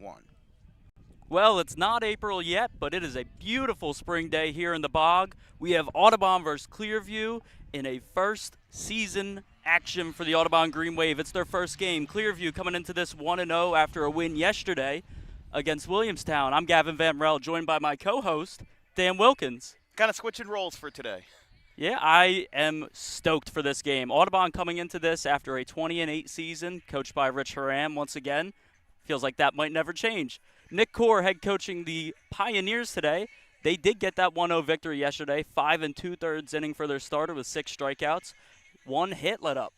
1. Well, it's not April yet, but it is a beautiful spring day here in the Bog. We have Audubon versus Clearview in a first season action for the Audubon Green Wave. It's their first game. Clearview coming into this 1-0 after a win yesterday against Williamstown. I'm Gavin Van Rel, joined by my co-host, Dan Wilkins. Kind of switching roles for today. Yeah, I am stoked for this game. Audubon coming into this after a 20-8 season, coached by Rich Haram once again. Feels like that might never change. Nick Core head coaching the Pioneers today. They did get that 1-0 victory yesterday, 5 2/3 inning for their starter with 6 strikeouts. 1 hit let up.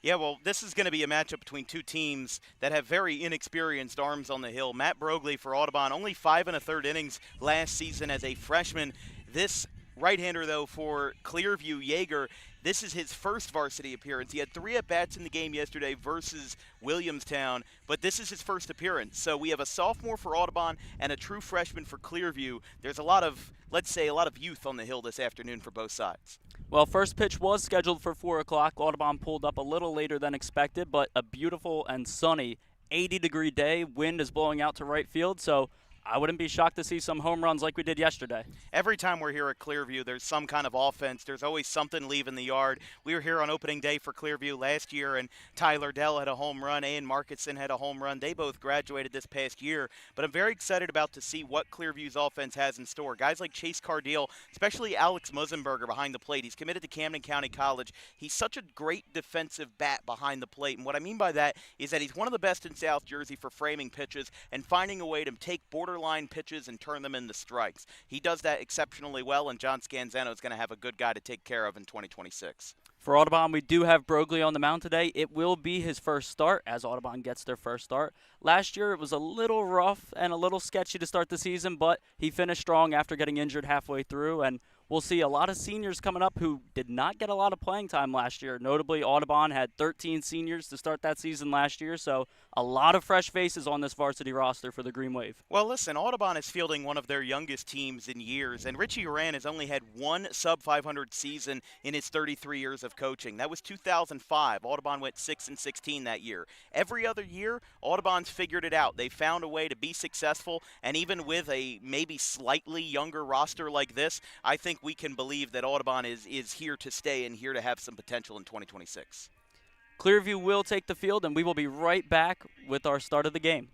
Yeah, well, this is going to be a matchup between two teams that have very inexperienced arms on the hill. Matt Brogley for Audubon, only 5 1/3 innings last season as a freshman. This right-hander, though, for Clearview, Yeager, this is his first varsity appearance. He had 3 at-bats in the game yesterday versus Williamstown, but this is his first appearance. So we have a sophomore for Audubon and a true freshman for Clearview. There's a lot of, let's say, a lot of youth on the hill this afternoon for both sides. Well, first pitch was scheduled for 4 o'clock. Audubon pulled up a little later than expected, but a beautiful and sunny 80-degree day. Wind is blowing out to right field, so I wouldn't be shocked to see some home runs like we did yesterday. Every time we're here at Clearview, there's some kind of offense. There's always something leaving the yard. We were here on opening day for Clearview last year, and Tyler Dell had a home run. Ian Marketson had a home run. They both graduated this past year. But I'm very excited about to see what Clearview's offense has in store. Guys like Chase Cardeal, especially Alex Musenberger behind the plate. He's committed to Camden County College. He's such a great defensive bat behind the plate. And what I mean by that is that he's one of the best in South Jersey for framing pitches and finding a way to take borderline pitches and turn them into strikes. He does that exceptionally well, and John Scanzano is going to have a good guy to take care of in 2026. For Audubon, we do have Brogley on the mound today. It will be his first start as Audubon gets their first start. Last year, it was a little rough and a little sketchy to start the season, but he finished strong after getting injured halfway through, and we'll see a lot of seniors coming up who did not get a lot of playing time last year. Notably, Audubon had 13 seniors to start that season last year, so a lot of fresh faces on this varsity roster for the Green Wave. Well, listen, Audubon is fielding one of their youngest teams in years, and Richie Horan has only had 1 sub-500 season in his 33 years of coaching. That was 2005. Audubon went 6-16 that year. Every other year, Audubon's figured it out. They found a way to be successful, and even with a maybe slightly younger roster like this, I think we can believe that Audubon is here to stay and here to have some potential in 2026. Clearview will take the field, and we will be right back with our start of the game.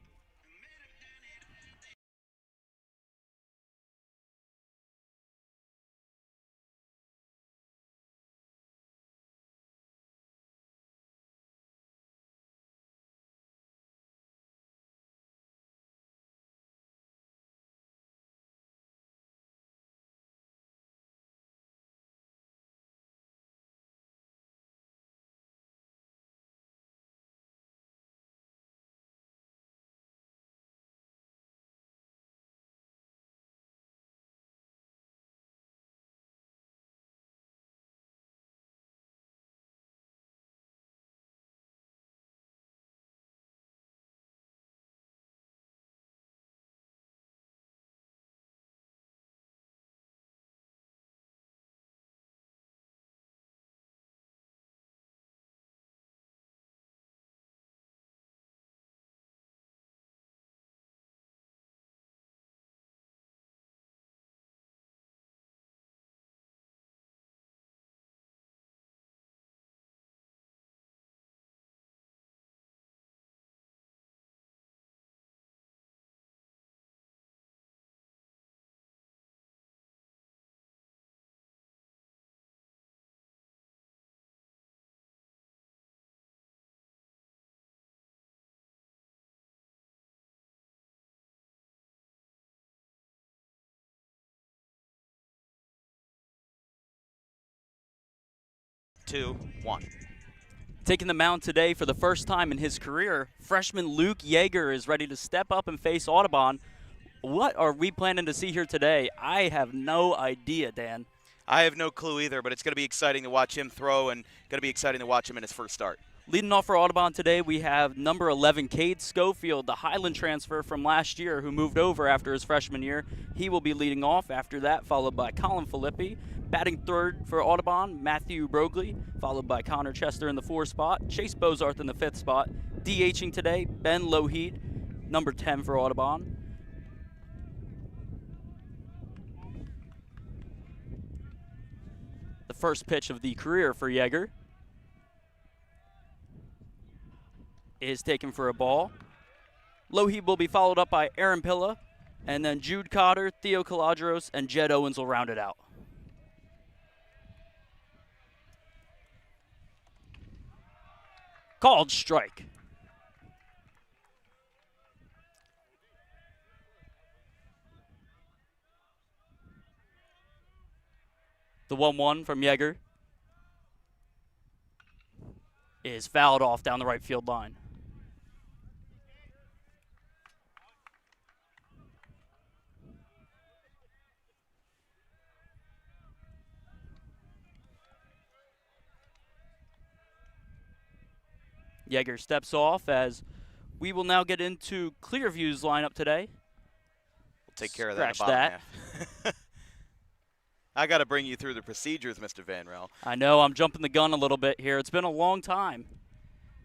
Two, one. Taking the mound today for the first time in his career, freshman Luke Yeager is ready to step up and face Audubon. What are we planning to see here today? I have no idea, Dan. I have no clue either, but it's going to be exciting to watch him throw and going to be exciting to watch him in his first start. Leading off for Audubon today, we have number 11, Cade Schofield, the Highland transfer from last year who moved over after his freshman year. He will be leading off after that, followed by Colin Filippi. Batting third for Audubon, Matthew Brogley, followed by Connor Chester in the 4th spot, Chase Bozarth in the 5th spot. DHing today, Ben Loheed. number 10 for Audubon. The first pitch of the career for Yeager is taken for a ball. Loheeb will be followed up by Aaron Pilla, and then Jude Cotter, Theo Caladros, and Jed Owens will round it out. Called strike. The 1-1 from Yeager is fouled off down the right field line. Yeager steps off as we will now get into Clearview's lineup today. We'll take care of that in the bottom half. I got to bring you through the procedures, Mr. Van Rel. I know, I'm jumping the gun a little bit here. It's been a long time.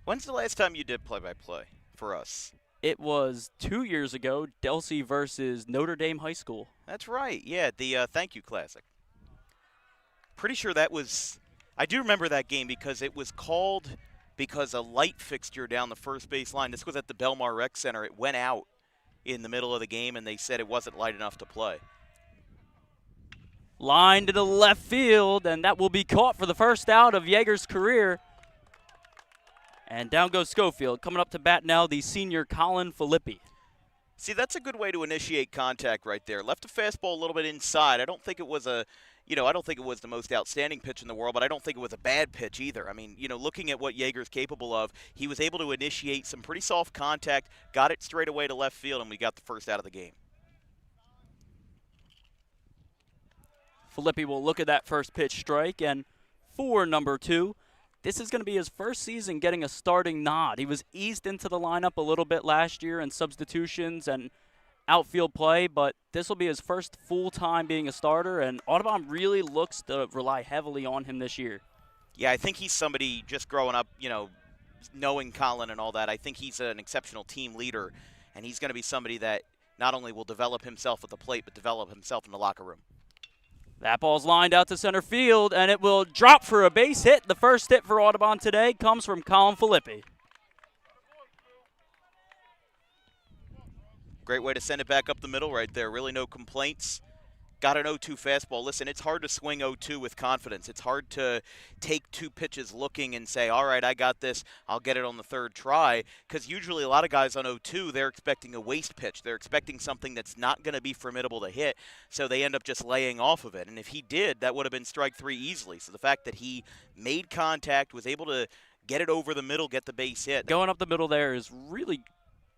When's the last time you did play-by-play for us? It was 2 years ago, Delsey versus Notre Dame High School. That's right, yeah, the Thank You Classic. Pretty sure that was – I do remember that game because it was called because a light fixture down the first base line. This was at the Belmar Rec Center. It went out in the middle of the game, and they said it wasn't light enough to play. Line to the left field, and that will be caught for the first out of Yeager's career. And down goes Schofield. Coming up to bat now, the senior Colin Filippi. See, that's a good way to initiate contact right there. Left a fastball a little bit inside. I don't think it was I don't think it was the most outstanding pitch in the world, but I don't think it was a bad pitch either. I mean, looking at what Yeager's capable of, he was able to initiate some pretty soft contact, got it straight away to left field, and we got the first out of the game. Filippi will look at that first pitch strike, and for number 2, this is going to be his first season getting a starting nod. He was eased into the lineup a little bit last year in substitutions and outfield play, but this will be his first full time being a starter, and Audubon really looks to rely heavily on him this year. Yeah, I think he's somebody just growing up, knowing Colin and all that. I think he's an exceptional team leader, and he's going to be somebody that not only will develop himself at the plate, but develop himself in the locker room. That ball's lined out to center field, and it will drop for a base hit. The first hit for Audubon today comes from Colin Filippi. Great way to send it back up the middle right there. Really no complaints. Got an 0-2 fastball. Listen, it's hard to swing 0-2 with confidence. It's hard to take 2 pitches looking and say, all right, I got this. I'll get it on the third try. Because usually a lot of guys on 0-2, they're expecting a waste pitch. They're expecting something that's not going to be formidable to hit. So they end up just laying off of it. And if he did, that would have been strike 3 easily. So the fact that he made contact, was able to get it over the middle, get the base hit. Going up the middle there is really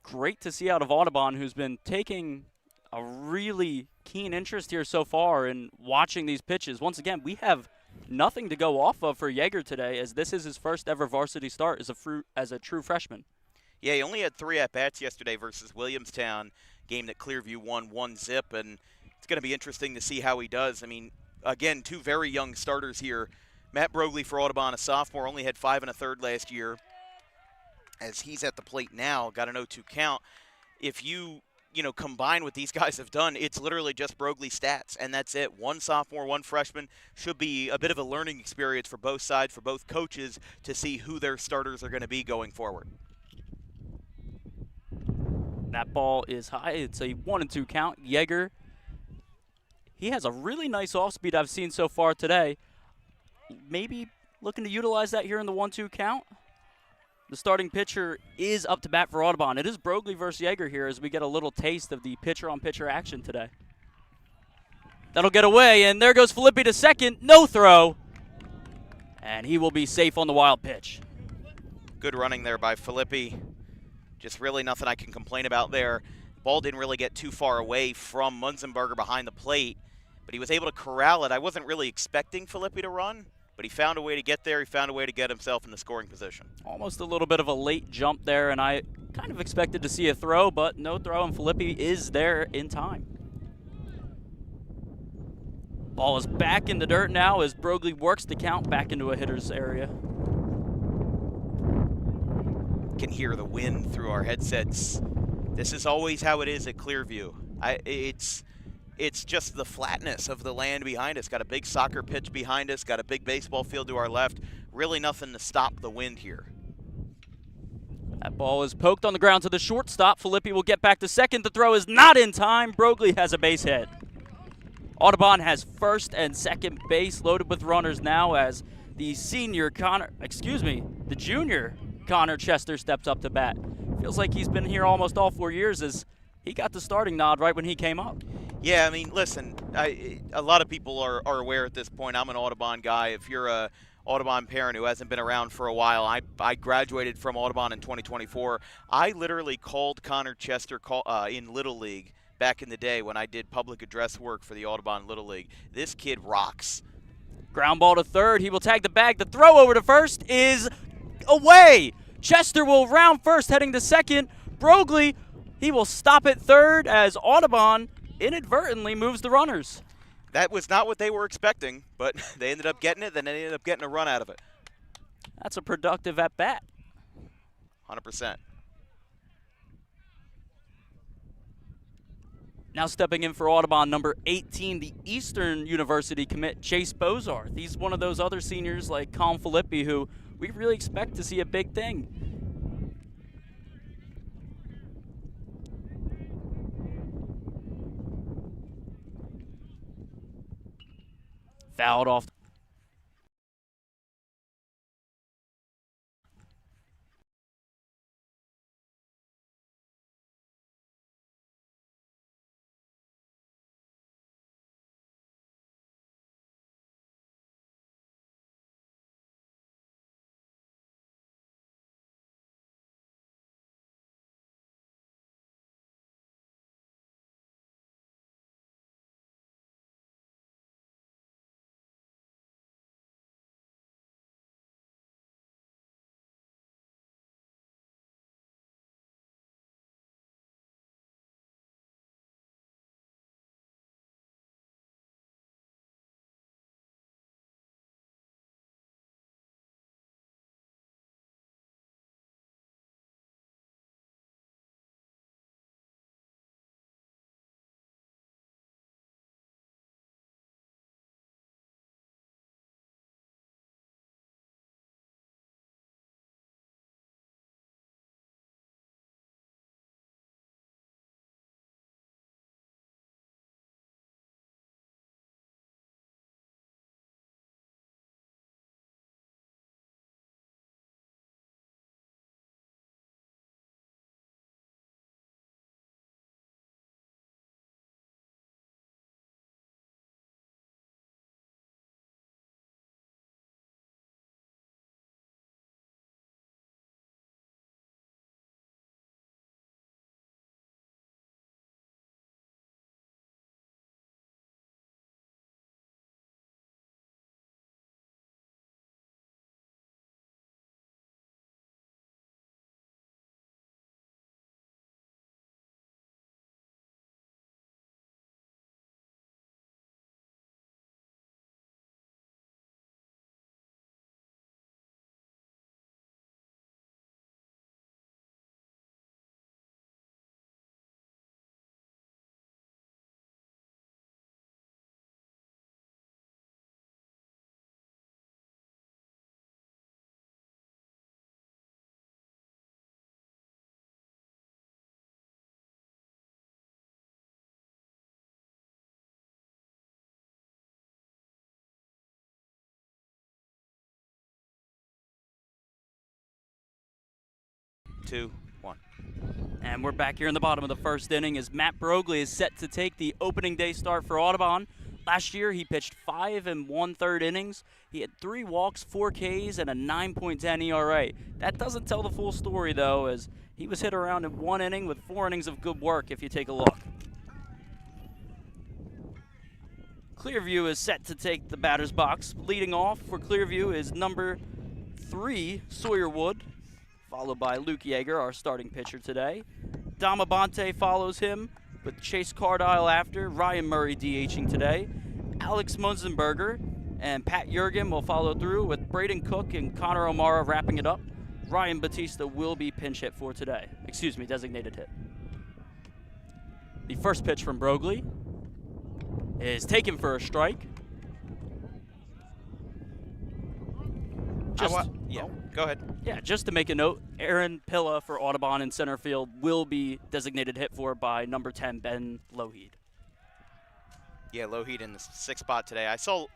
great to see out of Audubon, who's been taking a really keen interest here so far in watching these pitches. Once again, we have nothing to go off of for Yeager today, as this is his first ever varsity start as a true freshman. Yeah, he only had 3 at-bats yesterday versus Williamstown, game that Clearview won 1-0, and it's going to be interesting to see how he does. I mean, again, 2 very young starters here. Matt Brogley for Audubon, a sophomore, only had 5 1/3 last year. As he's at the plate now, got an 0-2 count. If you combine what these guys have done, it's literally just Brogley stats, and that's it. 1 sophomore, 1 freshman. Should be a bit of a learning experience for both sides, for both coaches, to see who their starters are going to be going forward. That ball is high. It's a 1-2 count. Yeager, he has a really nice off-speed I've seen so far today. Maybe looking to utilize that here in the 1-2 count. The starting pitcher is up to bat for Audubon. It is Brogley versus Yeager here as we get a little taste of the pitcher-on-pitcher action today. That'll get away, and there goes Filippi to second. No throw. And he will be safe on the wild pitch. Good running there by Filippi. Just really nothing I can complain about there. Ball didn't really get too far away from Munzenberger behind the plate, but he was able to corral it. I wasn't really expecting Filippi to run, but he found a way to get there. He found a way to get himself in the scoring position. Almost a little bit of a late jump there, and I kind of expected to see a throw, but no throw, and Filippi is there in time. Ball is back in the dirt now as Brogley works the count back into a hitter's area. Can hear the wind through our headsets This is always how it is at Clearview. It's just the flatness of the land behind us. Got a big soccer pitch behind us, got a big baseball field to our left. Really nothing to stop the wind here. That ball is poked on the ground to the shortstop. Filippi will get back to second. The throw is not in time. Brogley has a base hit. Audubon has first and second base loaded with runners now as the junior Connor Chester steps up to bat. Feels like he's been here almost all 4 years as he got the starting nod right when he came up. Yeah, I mean, listen, a lot of people are aware at this point. I'm an Audubon guy. If you're a Audubon parent who hasn't been around for a while, I graduated from Audubon in 2024. I literally called Connor Chester in Little League back in the day when I did public address work for the Audubon Little League. This kid rocks. Ground ball to third. He will tag the bag. The throw over to first is away. Chester will round first, heading to second. Brogley, he will stop at third as Audubon inadvertently moves the runners. That was not what they were expecting, but they ended up getting it, then they ended up getting a run out of it. That's a productive at-bat. 100%. Now stepping in for Audubon, number 18, the Eastern University commit, Chase Bozarth. He's one of those other seniors like Colin Filippi who we really expect to see a big thing. Fouled off. Two, one. And we're back here in the bottom of the first inning as Matt Brogley is set to take the opening day start for Audubon. Last year, he pitched 5 1/3 innings. He had 3 walks, 4 Ks, and a 9.10 ERA. That doesn't tell the full story, though, as he was hit around in 1 inning with 4 innings of good work, if you take a look. Clearview is set to take the batter's box. Leading off for Clearview is number 3, Sawyer Wood, followed by Luke Yeager, our starting pitcher today. Damabante follows him, with Chase Cardile after. Ryan Murray DHing today. Alex Munzenberger and Pat Jurgen will follow through, with Braden Cook and Connor O'Mara wrapping it up. Ryan Batista will be pinch hit for today. Excuse me, designated hit. The first pitch from Broglie is taken for a strike. Go ahead. Yeah, just to make a note, Aaron Pilla for Audubon in center field will be designated hit for by number 10, Ben Lougheed. Yeah, Lougheed in the sixth spot today. I saw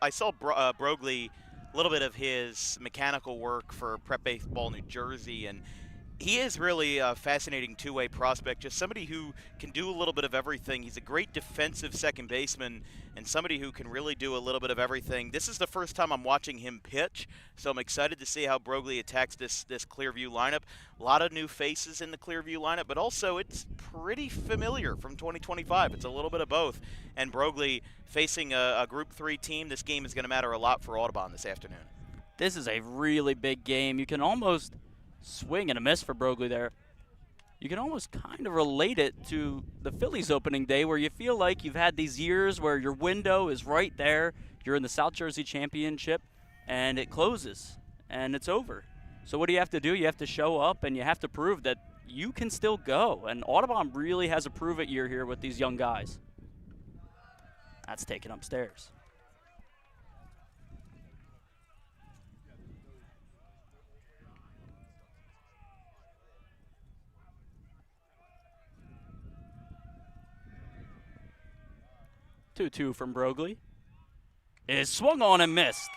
Broglie, a little bit of his mechanical work for Prep Baseball New Jersey, and he is really a fascinating two-way prospect, just somebody who can do a little bit of everything. He's a great defensive second baseman and somebody who can really do a little bit of everything. This is the first time I'm watching him pitch, so I'm excited to see how Broglie attacks this Clearview lineup. A lot of new faces in the Clearview lineup, but also it's pretty familiar from 2025. It's a little bit of both. And Broglie facing a Group 3 team, this game is going to matter a lot for Audubon this afternoon. This is a really big game. You can almost swing and a miss for Broglie there. You can almost kind of relate it to the Phillies opening day, where you feel like you've had these years where your window is right there. You're in the South Jersey Championship, and it closes, and it's over. So what do you have to do? You have to show up, and you have to prove that you can still go. And Audubon really has a prove-it year here with these young guys. That's taken upstairs. Two from Broglie. Is swung on and missed.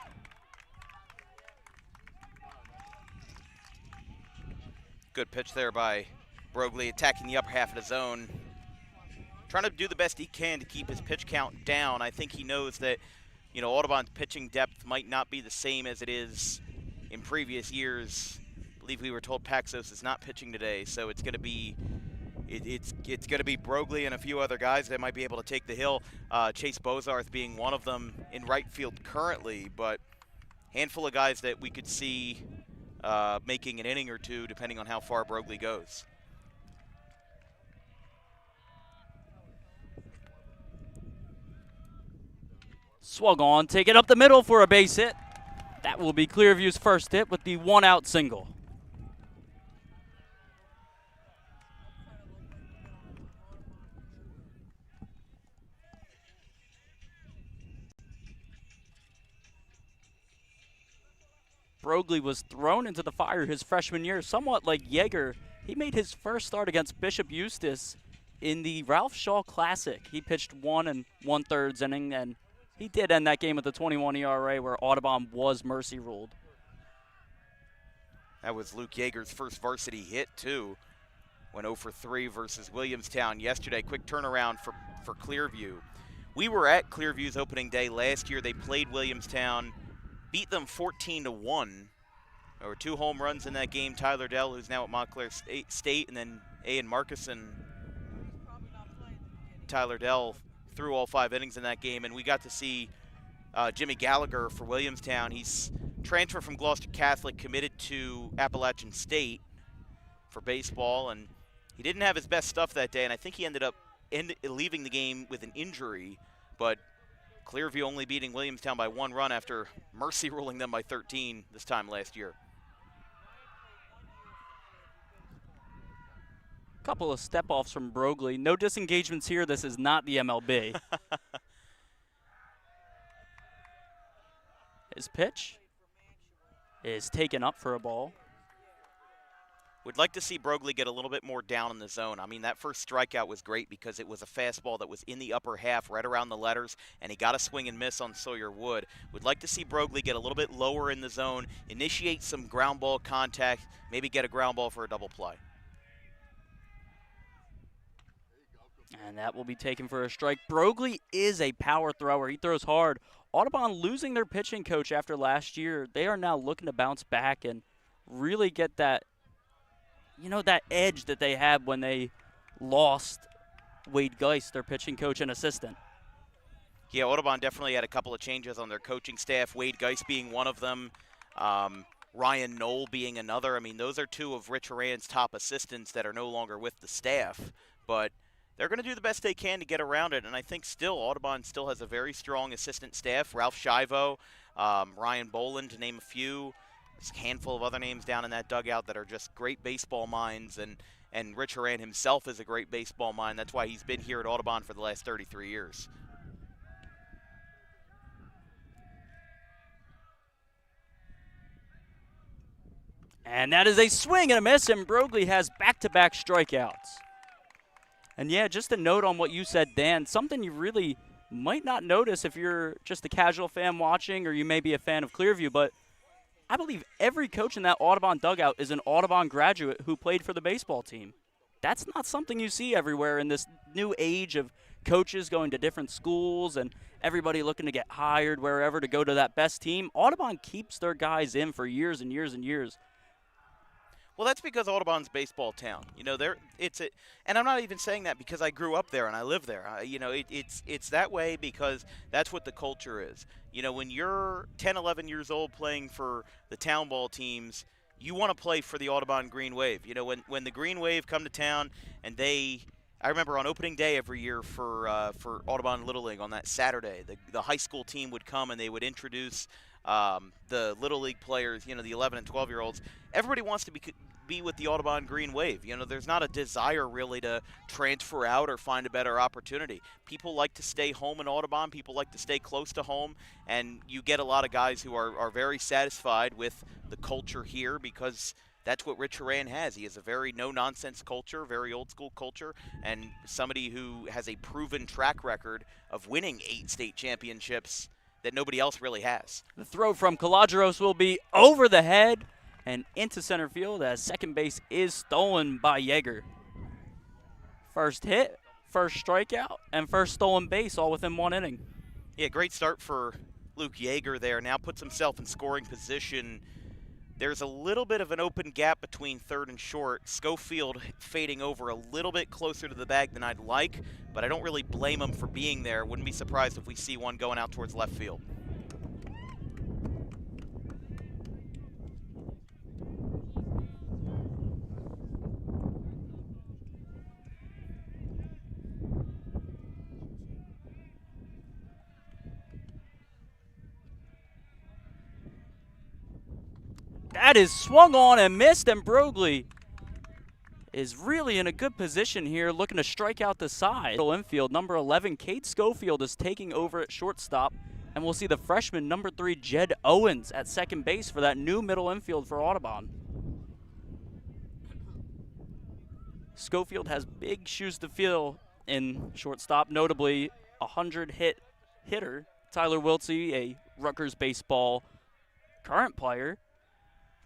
Good pitch there by Broglie, attacking the upper half of the zone. Trying to do the best he can to keep his pitch count down. I think he knows that, Audubon's pitching depth might not be the same as it is in previous years. I believe we were told Paxos is not pitching today, so it's going to be It's going to be Broglie and a few other guys that might be able to take the hill. Chase Bozarth being one of them in right field currently, but handful of guys that we could see making an inning or two depending on how far Broglie goes. Swung on, taken up the middle for a base hit. That will be Clearview's first hit with the one-out single. Broglie was thrown into the fire his freshman year, somewhat like Yeager. He made his first start against Bishop Eustis in the Ralph Shaw Classic. He pitched 1 1/3 inning, and he did end that game with a 21 ERA where Audubon was mercy ruled. That was Luke Yeager's first varsity hit, too. Went 0 for 3 versus Williamstown yesterday. Quick turnaround for Clearview. We were at Clearview's opening day last year. They played Williamstown, beat them 14-1. There were 2 home runs in that game. Tyler Dell, who's now at Montclair State, and then Ian Markison. Tyler Dell threw all 5 innings in that game, and we got to see Jimmy Gallagher for Williamstown. He's transferred from Gloucester Catholic, committed to Appalachian State for baseball, and he didn't have his best stuff that day, and I think he ended up leaving the game with an injury, but Clearview only beating Williamstown by 1 run after mercy ruling them by 13 this time last year. Couple of step-offs from Broglie. No disengagements here. This is not the MLB. His pitch is taken up for a ball. Would like to see Broglie get a little bit more down in the zone. I mean, that first strikeout was great because it was a fastball that was in the upper half, right around the letters, and he got a swing and miss on Sawyer Wood. Would like to see Broglie get a little bit lower in the zone, initiate some ground ball contact, maybe get a ground ball for a double play. And that will be taken for a strike. Broglie is a power thrower. He throws hard. Audubon losing their pitching coach after last year. They are now looking to bounce back and really get that, that edge that they had when they lost Wade Geist, their pitching coach and assistant. Yeah, Audubon definitely had a couple of changes on their coaching staff, Wade Geist being one of them, Ryan Knoll being another. I mean, those are 2 of Rich Horan's top assistants that are no longer with the staff, but they're going to do the best they can to get around it, and I think still Audubon still has a very strong assistant staff. Ralph Shivo, Ryan Boland, to name a few. There's a handful of other names down in that dugout that are just great baseball minds, and Rich Horan himself is a great baseball mind. That's why he's been here at Audubon for the last 33 years. And that is a swing and a miss, and Brogley has back-to-back strikeouts. And yeah, just a note on what you said, Dan, something you really might not notice if you're just a casual fan watching or you may be a fan of Clearview, but I believe every coach in that Audubon dugout is an Audubon graduate who played for the baseball team. That's not something you see everywhere in this new age of coaches going to different schools and everybody looking to get hired wherever to go to that best team. Audubon keeps their guys in for years and years and years. Well, that's because Audubon's baseball town. You know, and I'm not even saying that because I grew up there and I live there. It's that way because that's what the culture is. You know, when you're 10, 11 years old playing for the town ball teams, you want to play for the Audubon Green Wave. You know, when the Green Wave come to town and I remember on opening day every year for Audubon Little League on that Saturday, the high school team would come and they would introduce the Little League players, you know, the 11 and 12-year-olds. Everybody wants to be with the Audubon Green Wave. You know, there's not a desire really to transfer out or find a better opportunity. People like to stay home in Audubon. People like to stay close to home. And you get a lot of guys who are very satisfied with the culture here because that's what Rich Horan has. He has a very no-nonsense culture, very old-school culture, and somebody who has a proven track record of winning 8 state championships that nobody else really has. The throw from Kalajaros will be over the head and into center field as second base is stolen by Yeager. First hit, first strikeout, and first stolen base all within 1 inning. Yeah, great start for Luke Yeager there. Now puts himself in scoring position. There's a little bit of an open gap between third and short. Schofield fading over a little bit closer to the bag than I'd like, but I don't really blame him for being there. Wouldn't be surprised if we see one going out towards left field. That is swung on and missed, and Brogley is really in a good position here, looking to strike out the side. Infield, number 11, Kate Schofield is taking over at shortstop, and we'll see the freshman, number 3, Jed Owens at second base for that new middle infield for Audubon. Schofield has big shoes to fill in shortstop, notably a 100-hit hitter, Tyler Wiltsey, a Rutgers baseball current player.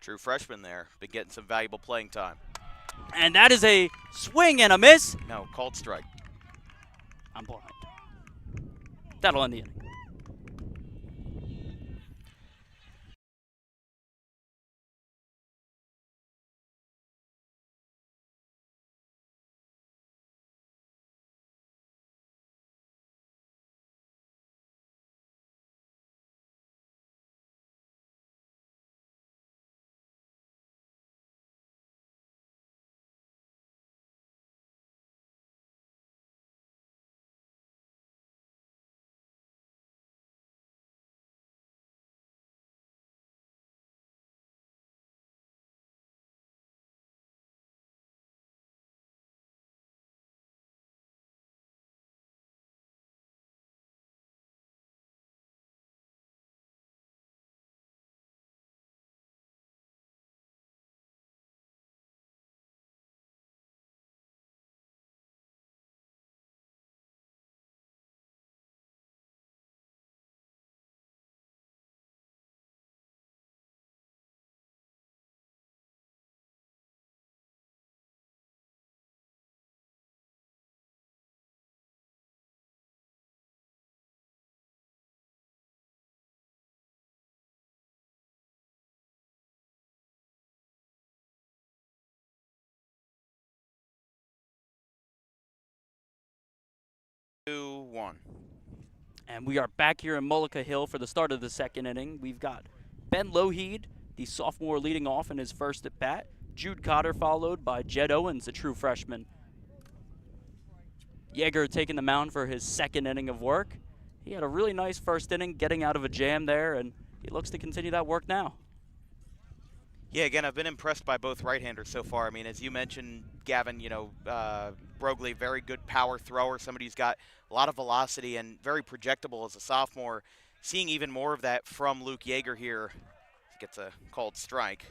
True freshman there, been getting some valuable playing time. And that is a swing and a miss. No, called strike. I'm blind. That'll end the inning. Two, one. And we are back here in Mullica Hill for the start of the second inning. We've got Ben Lougheed, the sophomore, leading off in his first at bat. Jude Cotter followed by Jed Owens, a true freshman. Yeager taking the mound for his second inning of work. He had a really nice first inning, getting out of a jam there, and he looks to continue that work now. Yeah, again, I've been impressed by both right-handers so far. I mean, as you mentioned, Gavin, Broglie, very good power thrower, somebody who's got a lot of velocity and very projectable as a sophomore. Seeing even more of that from Luke Yeager here. He gets a called strike.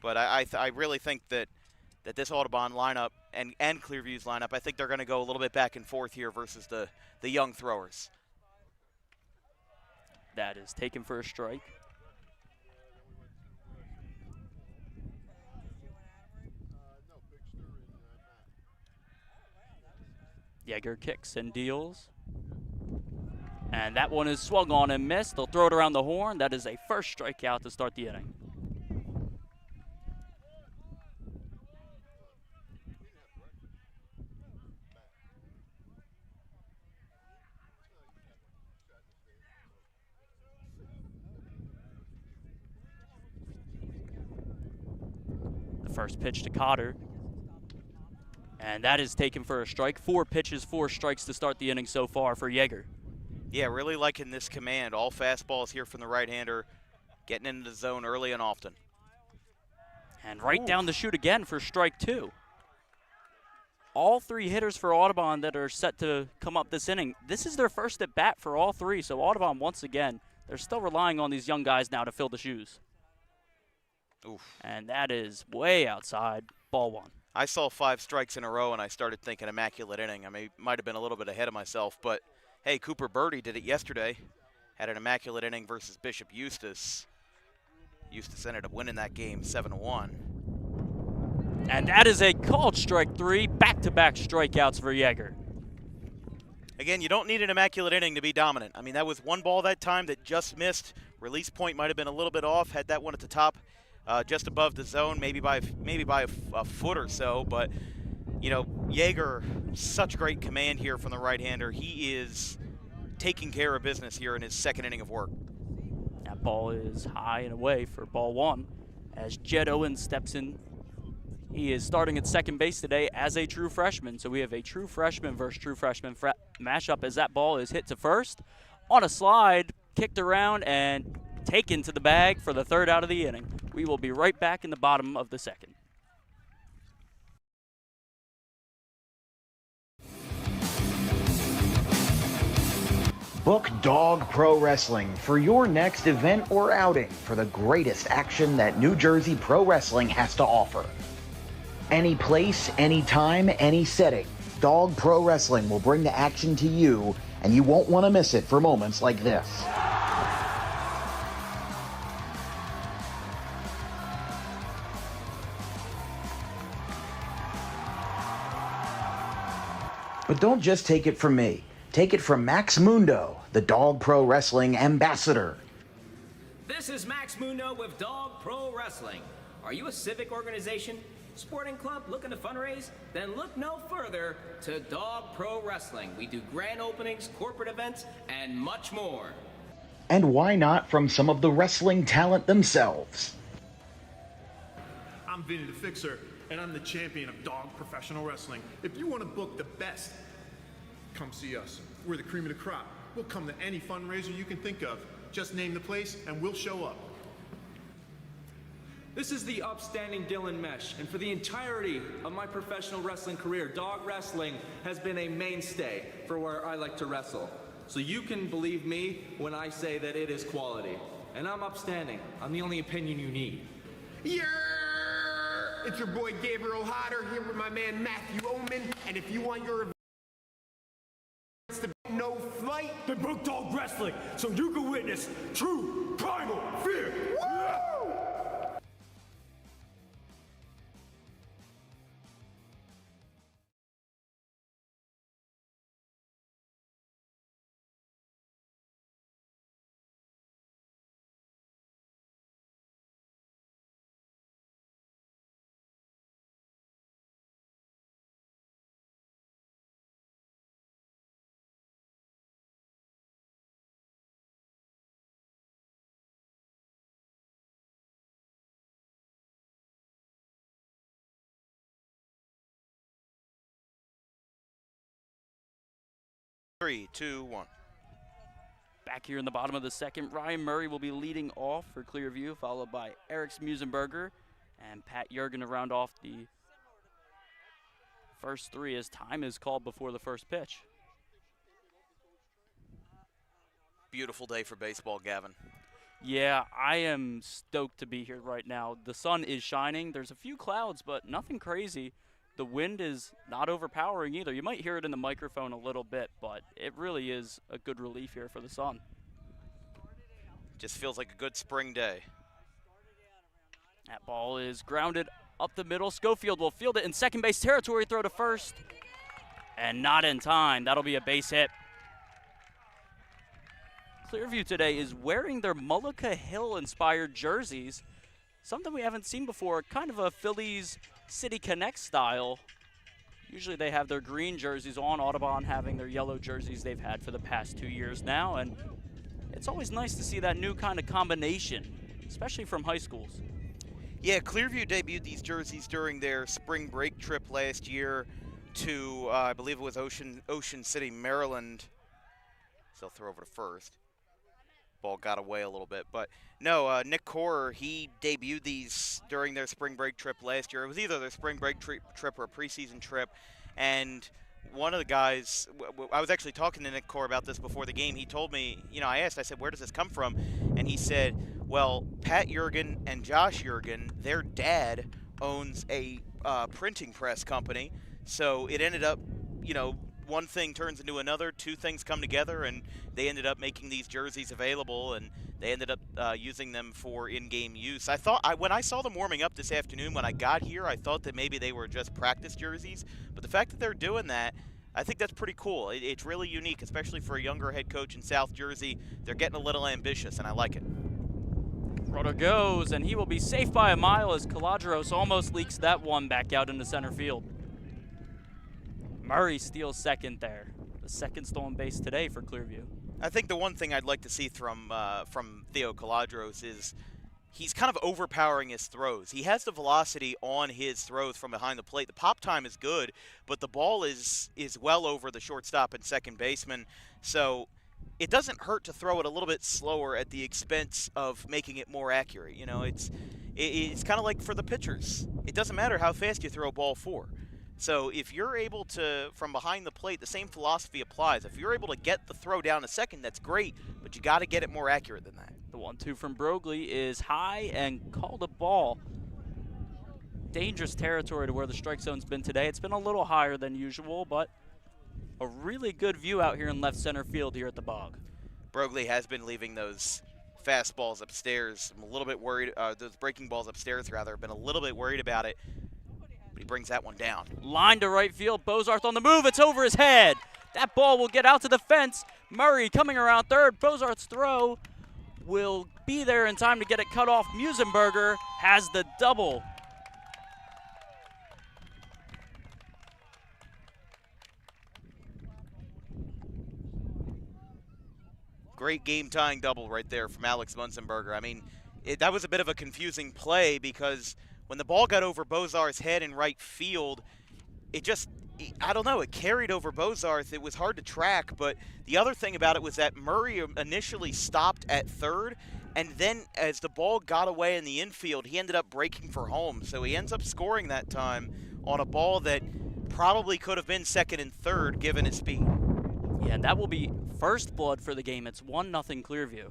But I really think that this Audubon lineup and Clearview's lineup, I think they're going to go a little bit back and forth here versus the young throwers. That is taken for a strike. Yeager kicks and deals. And that one is swung on and missed. They'll throw it around the horn. That is a first strikeout to start the inning. The first pitch to Cotter. And that is taken for a strike. 4 pitches, 4 strikes to start the inning so far for Yeager. Yeah, really liking this command. All fastballs here from the right-hander, getting into the zone early and often. And right down the chute again for strike 2. All 3 hitters for Audubon that are set to come up this inning, this is their first at bat for all 3. So Audubon, once again, they're still relying on these young guys now to fill the shoes. Oof. And that is way outside, ball 1. I saw 5 strikes in a row, and I started thinking immaculate inning. I might have been a little bit ahead of myself, but hey, Cooper Birdie did it yesterday. Had an immaculate inning versus Bishop Eustace. Eustace ended up winning that game 7-1. And that is a called strike 3, back-to-back strikeouts for Yeager. Again, you don't need an immaculate inning to be dominant. I mean, that was one ball that time that just missed. Release point might have been a little bit off. Had that one at the top, just above the zone, maybe by a foot or so. But Yeager, such great command here from the right-hander. He is taking care of business here in his second inning of work. That ball is high and away for ball 1 as Jed Owens steps in. He is starting at second base today as a true freshman. So we have a true freshman versus true freshman mashup as that ball is hit to first. On a slide, kicked around, and taken to the bag for the 3rd out of the inning. We will be right back in the bottom of the 2nd. Book Dog Pro Wrestling for your next event or outing for the greatest action that New Jersey Pro Wrestling has to offer. Any place, any time, any setting, Dog Pro Wrestling will bring the action to you, and you won't want to miss it for moments like this. But don't just take it from me. Take it from Max Mundo, the Dog Pro Wrestling ambassador. This is Max Mundo with Dog Pro Wrestling. Are you a civic organization, sporting club looking to fundraise? Then look no further to Dog Pro Wrestling. We do grand openings, corporate events, and much more. And why not from some of the wrestling talent themselves? I'm Vinny the Fixer, and I'm the champion of Dog Professional Wrestling. If you want to book the best, come see us. We're the cream of the crop. We'll come to any fundraiser you can think of. Just name the place and we'll show up. This is the upstanding Dylan Mesh, and for the entirety of my professional wrestling career, dog wrestling has been a mainstay for where I like to wrestle. So you can believe me when I say that it is quality. And I'm upstanding. I'm the only opinion you need. Yeah! It's your boy Gabriel Hodder here with my man Matthew Oman, and if you want your events to be no flight, Then book Dog Wrestling so you can witness true primal fear. woo! Three, two, one. Back here in the bottom of the second, Ryan Murray will be leading off for Clearview, followed by Eric Musenberger and Pat Jurgen to round off the first three as time is called before the first pitch. Beautiful day for baseball, Gavin. Yeah, I am stoked to be here right now. The sun is shining. There's a few clouds, but nothing crazy. The wind is not overpowering either. You might hear it in the microphone a little bit, but it really is a good relief here for the sun. Just feels like a good spring day. That ball is grounded up the middle. Schofield will field it in second base territory, throw to first, and not in time. That'll be a base hit. Clearview today is wearing their Mullica Hill-inspired jerseys, something we haven't seen before, kind of a Phillies City Connect style. Usually they have their green jerseys on, Audubon having their yellow jerseys they've had for the past 2 years now, and it's always nice to see that new kind of combination, especially from high schools. Yeah, Clearview debuted these jerseys during their spring break trip last year to, I believe it was Ocean City, Maryland. So they'll throw over to first. Ball got away a little bit, but no, Nick Corer, he debuted these during their spring break trip last year. It was either their spring break trip or a preseason trip, and one of the guys, I was actually talking to Nick Corer about this before the game. He told me, I said, where does this come from? And he said, well, Pat Jurgen and Josh Jurgen, their dad owns a printing press company, so it ended up, one thing turns into another, two things come together, and they ended up making these jerseys available, and they ended up using them for in-game use. When I saw them warming up this afternoon when I got here, I thought that maybe they were just practice jerseys, but the fact that they're doing that, I think that's pretty cool. It's really unique, especially for a younger head coach in South Jersey. They're getting a little ambitious, and I like it. Runner goes, and he will be safe by a mile as Caladros almost leaks that one back out into center field. Murray steals second there. The second stolen base today for Clearview. I think the one thing I'd like to see from Theo Caladros is he's kind of overpowering his throws. He has the velocity on his throws from behind the plate. The pop time is good, but the ball is well over the shortstop and second baseman. So it doesn't hurt to throw it a little bit slower at the expense of making it more accurate. It's kind of like for the pitchers. It doesn't matter how fast you throw a ball for. So if you're able to, from behind the plate, the same philosophy applies. If you're able to get the throw down a second, that's great, but you got to get it more accurate than that. The 1-2 from Broglie is high and called a ball. Dangerous territory to where the strike zone's been today. It's been a little higher than usual, but a really good view out here in left center field here at the Bog. Broglie has been leaving those fastballs upstairs. I'm a little bit worried, those breaking balls upstairs, rather. I've been a little bit worried about it. He brings that one down. Line to right field. Bozarth on the move. It's over his head. That ball will get out to the fence. Murray coming around third. Bozarth's throw will be there in time to get it cut off. Musenberger has the double. Great game-tying double right there from Alex Musenberger. I mean, that was a bit of a confusing play because when the ball got over Bozarth's head in right field, it carried over Bozarth. It was hard to track, but the other thing about it was that Murray initially stopped at third, and then as the ball got away in the infield, he ended up breaking for home. So he ends up scoring that time on a ball that probably could have been second and third given his speed. Yeah, and that will be first blood for the game. It's 1-0 Clearview.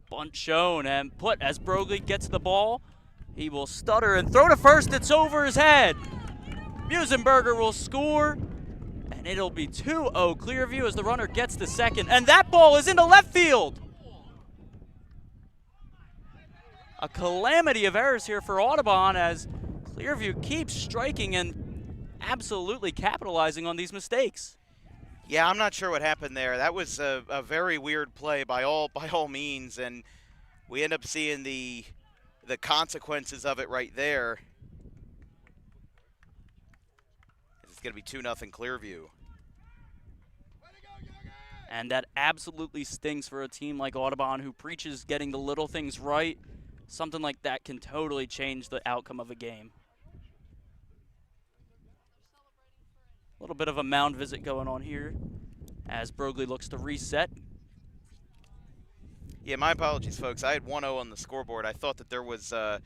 Bunt shown and put as Broglie gets the ball. He will stutter and throw to first. It's over his head. Musenberger will score, and it'll be 2-0 Clearview as the runner gets to second. And that ball is into left field. A calamity of errors here for Audubon as Clearview keeps striking and absolutely capitalizing on these mistakes. Yeah, I'm not sure what happened there. That was a very weird play by all means, and we end up seeing the consequences of it right there. going to be 2-0 Clearview. And that absolutely stinks for a team like Audubon, who preaches getting the little things right. Something like that can totally change the outcome of a game. A little bit of a mound visit going on here as Broglie looks to reset. Yeah, my apologies, folks. I had 1-0 on the scoreboard. I thought that there was a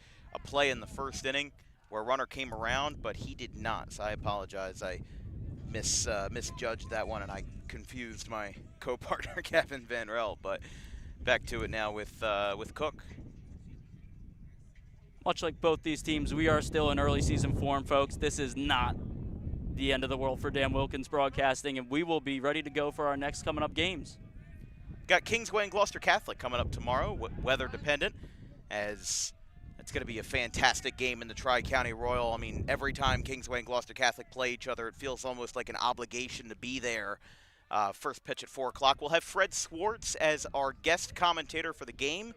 play in the first inning where a runner came around, but he did not, so I apologize. I misjudged that one, and I confused my co-partner, Kevin Van Rel. But back to it now with Cook. Much like both these teams, we are still in early season form, folks. This is not the end of the world for Dan Wilkins Broadcasting, and we will be ready to go for our next coming up games. Got Kingsway and Gloucester Catholic coming up tomorrow, weather dependent, as it's going to be a fantastic game in the Tri-County Royal. I mean, every time Kingsway and Gloucester Catholic play each other, it feels almost like an obligation to be there. First pitch at 4 o'clock. We'll have Fred Swartz as our guest commentator for the game.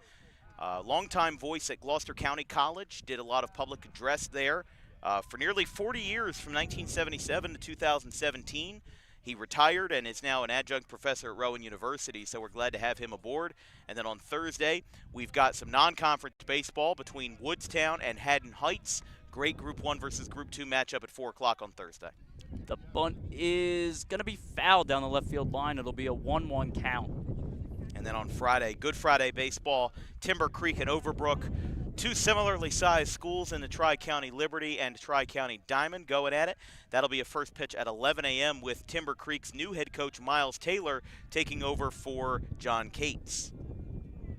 Longtime voice at Gloucester County College, did a lot of public address there for nearly 40 years from 1977 to 2017. He retired and is now an adjunct professor at Rowan University, so we're glad to have him aboard. And then on Thursday, we've got some non-conference baseball between Woodstown and Haddon Heights. Great Group 1 versus Group 2 matchup at 4 o'clock on Thursday. The bunt is going to be fouled down the left field line. It'll be a 1-1 count. And then on Friday, Good Friday baseball, Timber Creek and Overbrook. Two similarly sized schools in the Tri-County Liberty and Tri-County Diamond going at it. That'll be a first pitch at 11 a.m. with Timber Creek's new head coach, Miles Taylor, taking over for John Cates.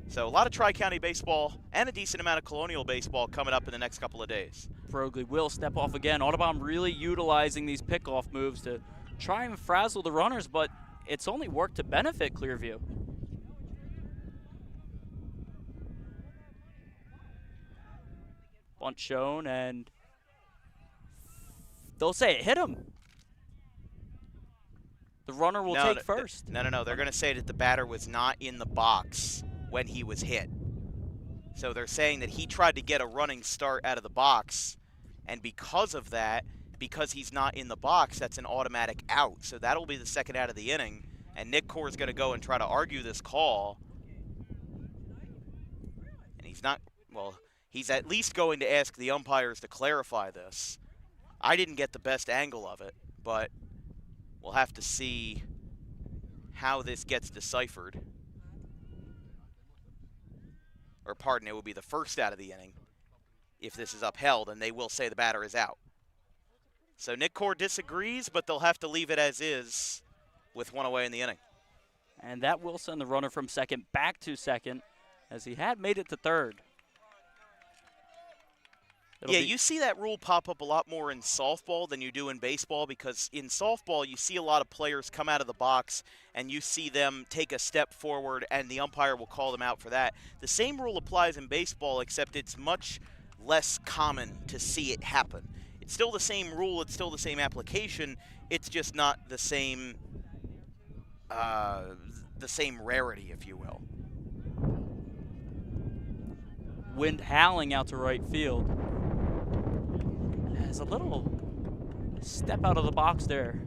So a lot of Tri-County baseball and a decent amount of Colonial baseball coming up in the next couple of days. Broglie will step off again. Audubon really utilizing these pickoff moves to try and frazzle the runners, but it's only worked to benefit Clearview. Bunt shown, and they'll say it hit him. The runner will take first. No. They're going to say that the batter was not in the box when he was hit. So they're saying that he tried to get a running start out of the box, and because of that, because he's not in the box, that's an automatic out. So that'll be the second out of the inning, and Nick Core is going to go and try to argue this call. And he's not, well, he's at least going to ask the umpires to clarify this. I didn't get the best angle of it, but we'll have to see how this gets deciphered. Or pardon, it will be the first out of the inning if this is upheld, and they will say the batter is out. So Nick Core disagrees, but they'll have to leave it as is with one away in the inning. And that will send the runner from second back to second, as he had made it to third. You see that rule pop up a lot more in softball than you do in baseball, because in softball you see a lot of players come out of the box and you see them take a step forward and the umpire will call them out for that. The same rule applies in baseball, except it's much less common to see it happen. It's still the same rule, it's still the same application, it's just not the same rarity, if you will. Wind howling out to right field. Has a little step out of the box there.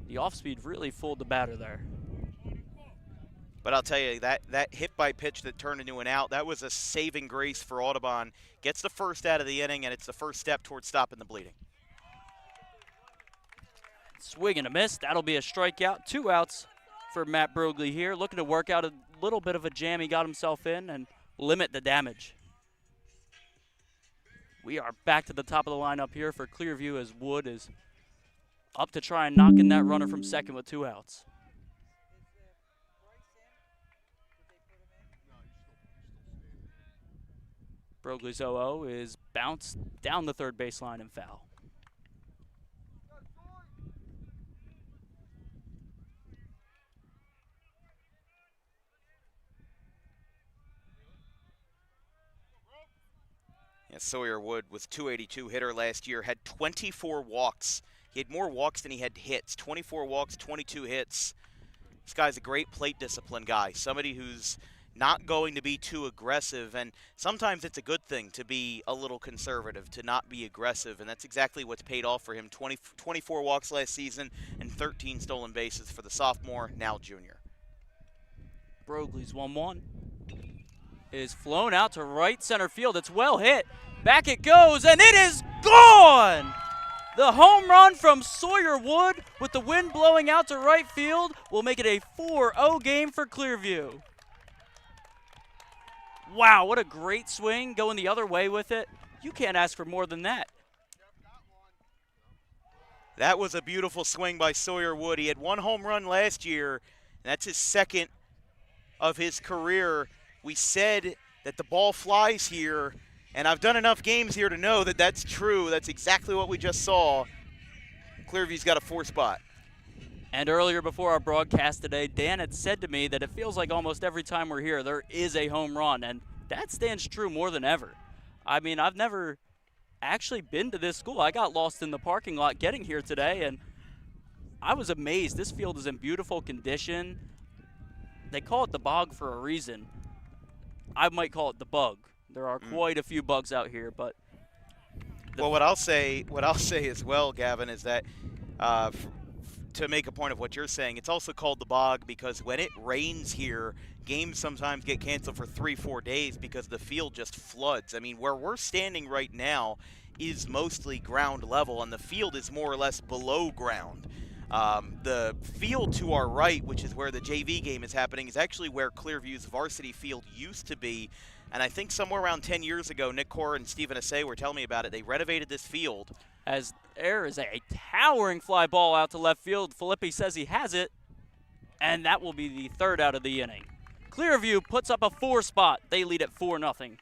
The off-speed really fooled the batter there. But I'll tell you, that hit by pitch that turned into an out, that was a saving grace for Audubon. Gets the first out of the inning, and it's the first step towards stopping the bleeding. Swing and a miss. That'll be a strikeout. 2 outs for Matt Broglie here. Looking to work out a little bit of a jam he got himself in and limit the damage. We are back to the top of the lineup here for Clearview, as Wood is up to try and knock in that runner from second with 2 outs. Broglie's 0-0 is bounced down the third baseline and foul. Yeah, Sawyer Wood was .282 hitter last year, had 24 walks. He had more walks than he had hits. 24 walks, 22 hits. This guy's a great plate discipline guy. Somebody who's not going to be too aggressive, and sometimes it's a good thing to be a little conservative, to not be aggressive, and that's exactly what's paid off for him. 24 walks last season and 13 stolen bases for the sophomore, now junior. Broglie's 1-1. Is flown out to right center field. It's well hit. Back it goes, and it is gone! The home run from Sawyer Wood with the wind blowing out to right field will make it a 4-0 game for Clearview. Wow, what a great swing, going the other way with it. You can't ask for more than that. That was a beautiful swing by Sawyer Wood. He had 1 home run last year, and that's his second of his career. We said that the ball flies here, and I've done enough games here to know that that's true. That's exactly what we just saw. Clearview's got a 4 spot. And earlier before our broadcast today, Dan had said to me that it feels like almost every time we're here there is a home run, and that stands true more than ever. I mean, I've never actually been to this school. I got lost in the parking lot getting here today, and I was amazed. This field is in beautiful condition. They call it the bog for a reason. I might call it the bug. There are quite a few bugs out here, but well, what I'll say as well, Gavin, is that to make a point of what you're saying, it's also called the bog because when it rains here, games sometimes get canceled for 3-4 days because the field just floods. I mean, where we're standing right now is mostly ground level, and the field is more or less below ground. The field to our right, which is where the JV game is happening, is actually where Clearview's varsity field used to be. And I think somewhere around 10 years ago, Nick Core and Stephen Assay were telling me about it. They renovated this field. As there is a towering fly ball out to left field, Filippi says he has it, and that will be the 3rd out of the inning. Clearview puts up a 4 spot. They lead at 4-0.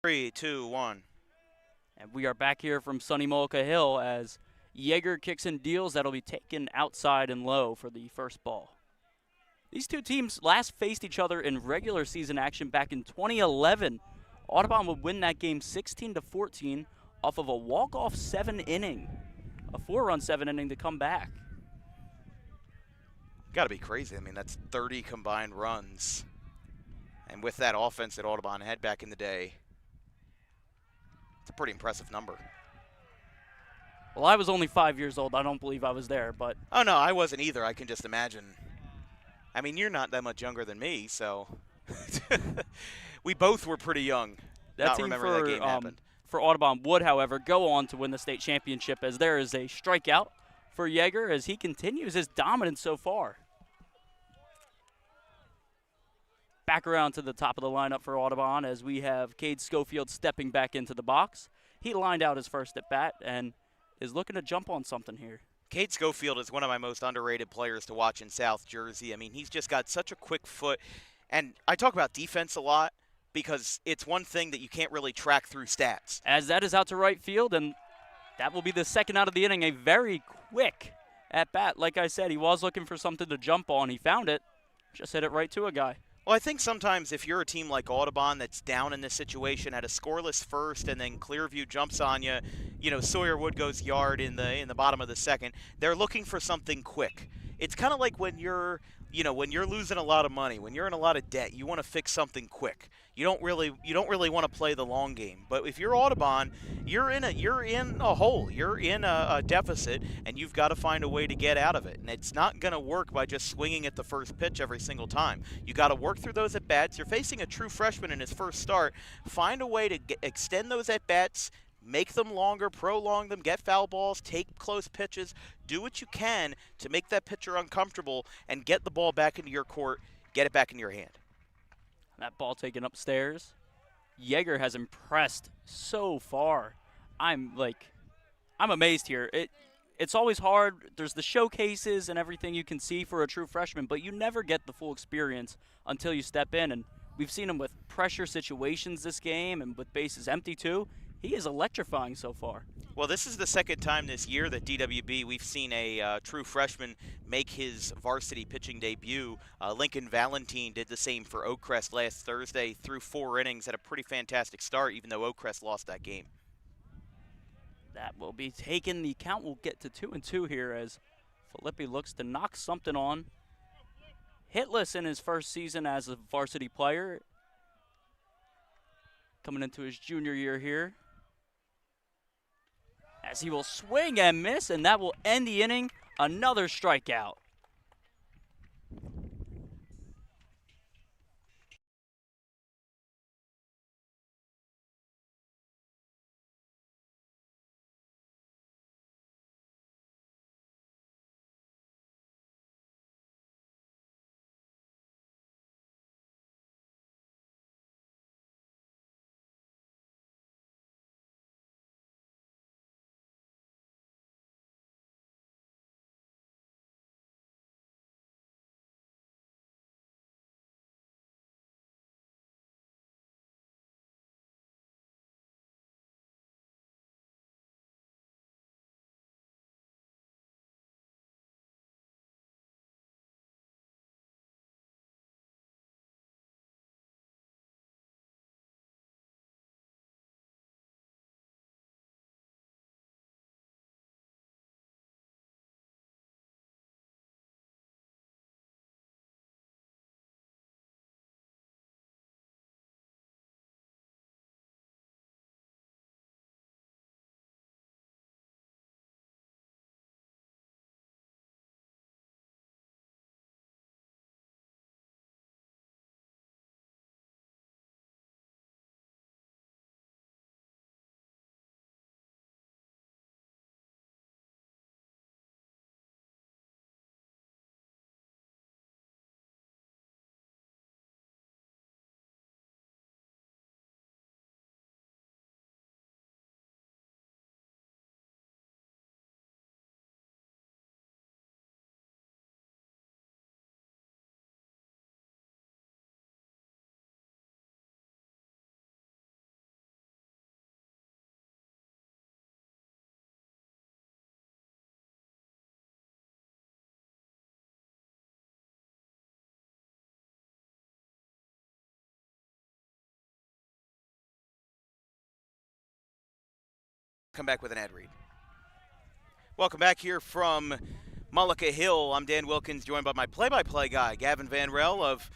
Three, two, one. And we are back here from Sunny Mullica Hill as Yeager kicks and deals. That'll be taken outside and low for the first ball. These two teams last faced each other in regular season action back in 2011. Audubon would win that game 16-14 off of a walk-off 7-inning, a 4-run 7-inning to come back. Got to be crazy. I mean, that's 30 combined runs. And with that offense that Audubon had back in the day, it's a pretty impressive number. Well, I was only 5 years old. I don't believe I was there, but. Oh, no, I wasn't either. I can just imagine. I mean, you're not that much younger than me, so we both were pretty young. That team for Audubon would, however, go on to win the state championship as there is a strikeout for Yeager as he continues his dominance so far. Back around to the top of the lineup for Audubon as we have Cade Schofield stepping back into the box. He lined out his first at bat and is looking to jump on something here. Cade Schofield is one of my most underrated players to watch in South Jersey. I mean, he's just got such a quick foot. And I talk about defense a lot because it's one thing that you can't really track through stats. As that is out to right field, and that will be the second out of the inning. A very quick at bat. Like I said, he was looking for something to jump on. He found it. Just hit it right to a guy. Well, I think sometimes if you're a team like Audubon that's down in this situation at a scoreless first and then Clearview jumps on you, Sawyer Wood goes yard in the bottom of the second, they're looking for something quick. It's kind of like when you're losing a lot of money, when you're in a lot of debt, you want to fix something quick. You don't really want to play the long game. But if you're Audubon, you're in a hole, you're in a deficit, and you've got to find a way to get out of it. And it's not going to work by just swinging at the first pitch every single time. You got to work through those at bats. You're facing a true freshman in his first start. Find a way to extend those at bats. Make them longer, prolong them, get foul balls, take close pitches. Do what you can to make that pitcher uncomfortable and get the ball back into your court, get it back in your hand. That ball taken upstairs. Yeager has impressed so far. I'm amazed here. It's always hard. There's the showcases and everything you can see for a true freshman, but you never get the full experience until you step in. And we've seen him with pressure situations this game and with bases empty too. He is electrifying so far. Well, this is the second time this year that DWB we've seen a true freshman make his varsity pitching debut. Lincoln Valentine did the same for Oakcrest last Thursday, threw 4 innings, had a pretty fantastic start, even though Oakcrest lost that game. That will be taken. The count will get to 2-2 here as Filippi looks to knock something on. Hitless in his first season as a varsity player. Coming into his junior year here. As he will swing and miss, and that will end the inning. Another strikeout. Come back with an ad read. Welcome back here from Mullica Hill. I'm Dan Wilkins, joined by my play-by-play guy, Gavin Van Rel of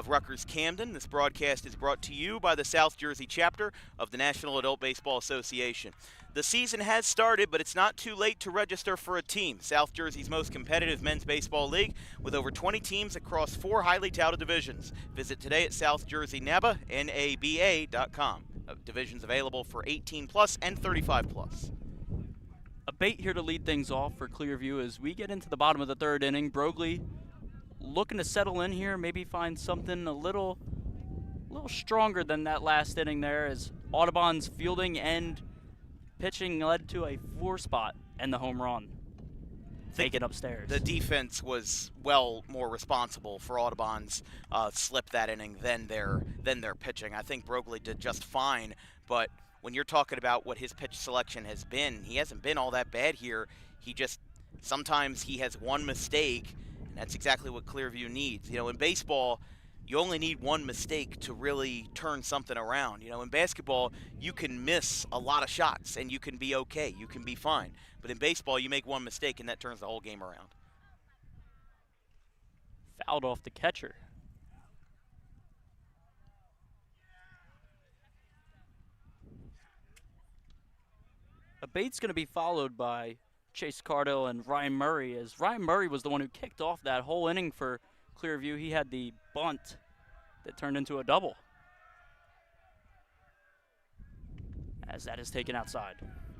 Rutgers Camden. This broadcast is brought to you by the South Jersey chapter of the National Adult Baseball Association. The season has started, but it's not too late to register for a team. South Jersey's most competitive men's baseball league with over 20 teams across 4 highly touted divisions. Visit today at southjerseynaba.com. Divisions available for 18 plus and 35 plus. A bait here to lead things off for Clearview as we get into the bottom of the third inning. Broglie looking to settle in here, maybe find something a little stronger than that last inning there, as Audubon's fielding and pitching led to a 4 spot and the home run. taken upstairs. The defense was well more responsible for Audubon's slip that inning than their pitching. I think Broglie did just fine, but when you're talking about what his pitch selection has been, he hasn't been all that bad here. Sometimes he has one mistake, and that's exactly what Clearview needs. In baseball, you only need one mistake to really turn something around. In basketball, you can miss a lot of shots and you can be okay, you can be fine. But in baseball, you make one mistake and that turns the whole game around. Fouled off the catcher. A bait's going to be followed by Chase Cardell and Ryan Murray, as Ryan Murray was the one who kicked off that whole inning for Clearview. He had the bunt that turned into a double, as that is taken outside.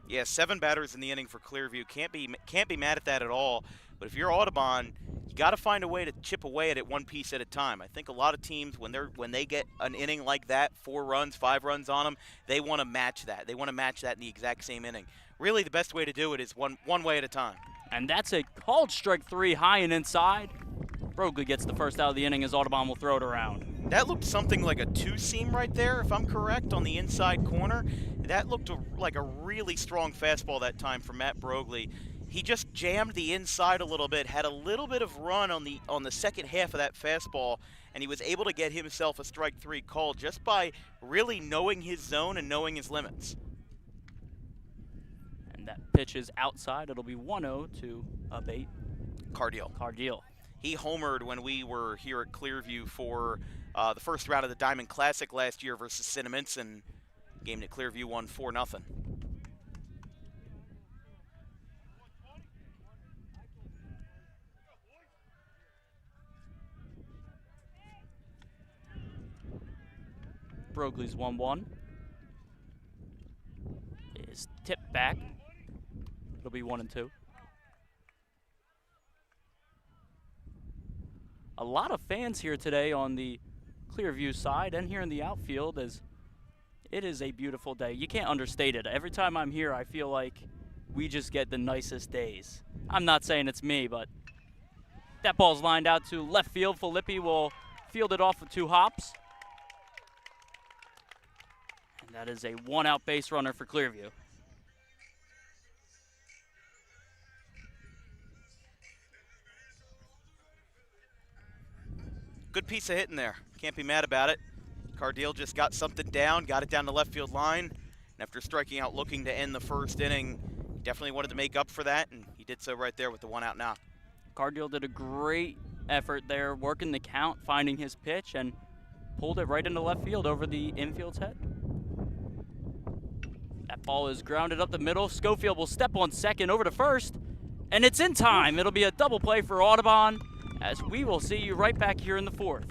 Yeah, 7 batters in the inning for Clearview. Can't be mad at that at all. But if you're Audubon, you got to find a way to chip away at it one piece at a time. I think a lot of teams, when they get an inning like that, 4 runs, 5 runs on them, they want to match that. They want to match that in the exact same inning. Really, the best way to do it is one way at a time. And that's a called strike 3, high and inside. Broglie gets the first out of the inning as Audubon will throw it around. That looked something like a 2-seam right there, if I'm correct, on the inside corner. That looked like a really strong fastball that time from Matt Broglie. He just jammed the inside a little bit, had a little bit of run on the second half of that fastball, and he was able to get himself a strike 3 call just by really knowing his zone and knowing his limits. And that pitch is outside. It'll be 1-0 to abate Cardeel. He homered when we were here at Clearview for the first round of the Diamond Classic last year versus Cinnaminson, game that Clearview won 4-0. Broglie's 1-1. Is tipped back. It'll be 1-2. A lot of fans here today on the Clearview side and here in the outfield, as it is a beautiful day. You can't understate it. Every time I'm here, I feel like we just get the nicest days. I'm not saying it's me, but that ball's lined out to left field. Filippi will field it off with 2 hops. And that is a 1-out base runner for Clearview. Good piece of hitting there. Can't be mad about it. Cardeel just got something down, got it down the left field line, and after striking out looking to end the first inning, he definitely wanted to make up for that, and he did so right there with the 1-out knock. Cardeel did a great effort there, working the count, finding his pitch, and pulled it right into left field over the infield's head. That ball is grounded up the middle. Schofield will step on second over to first, and it's in time. It'll be a double play for Audubon, as we will see you right back here in the 4th.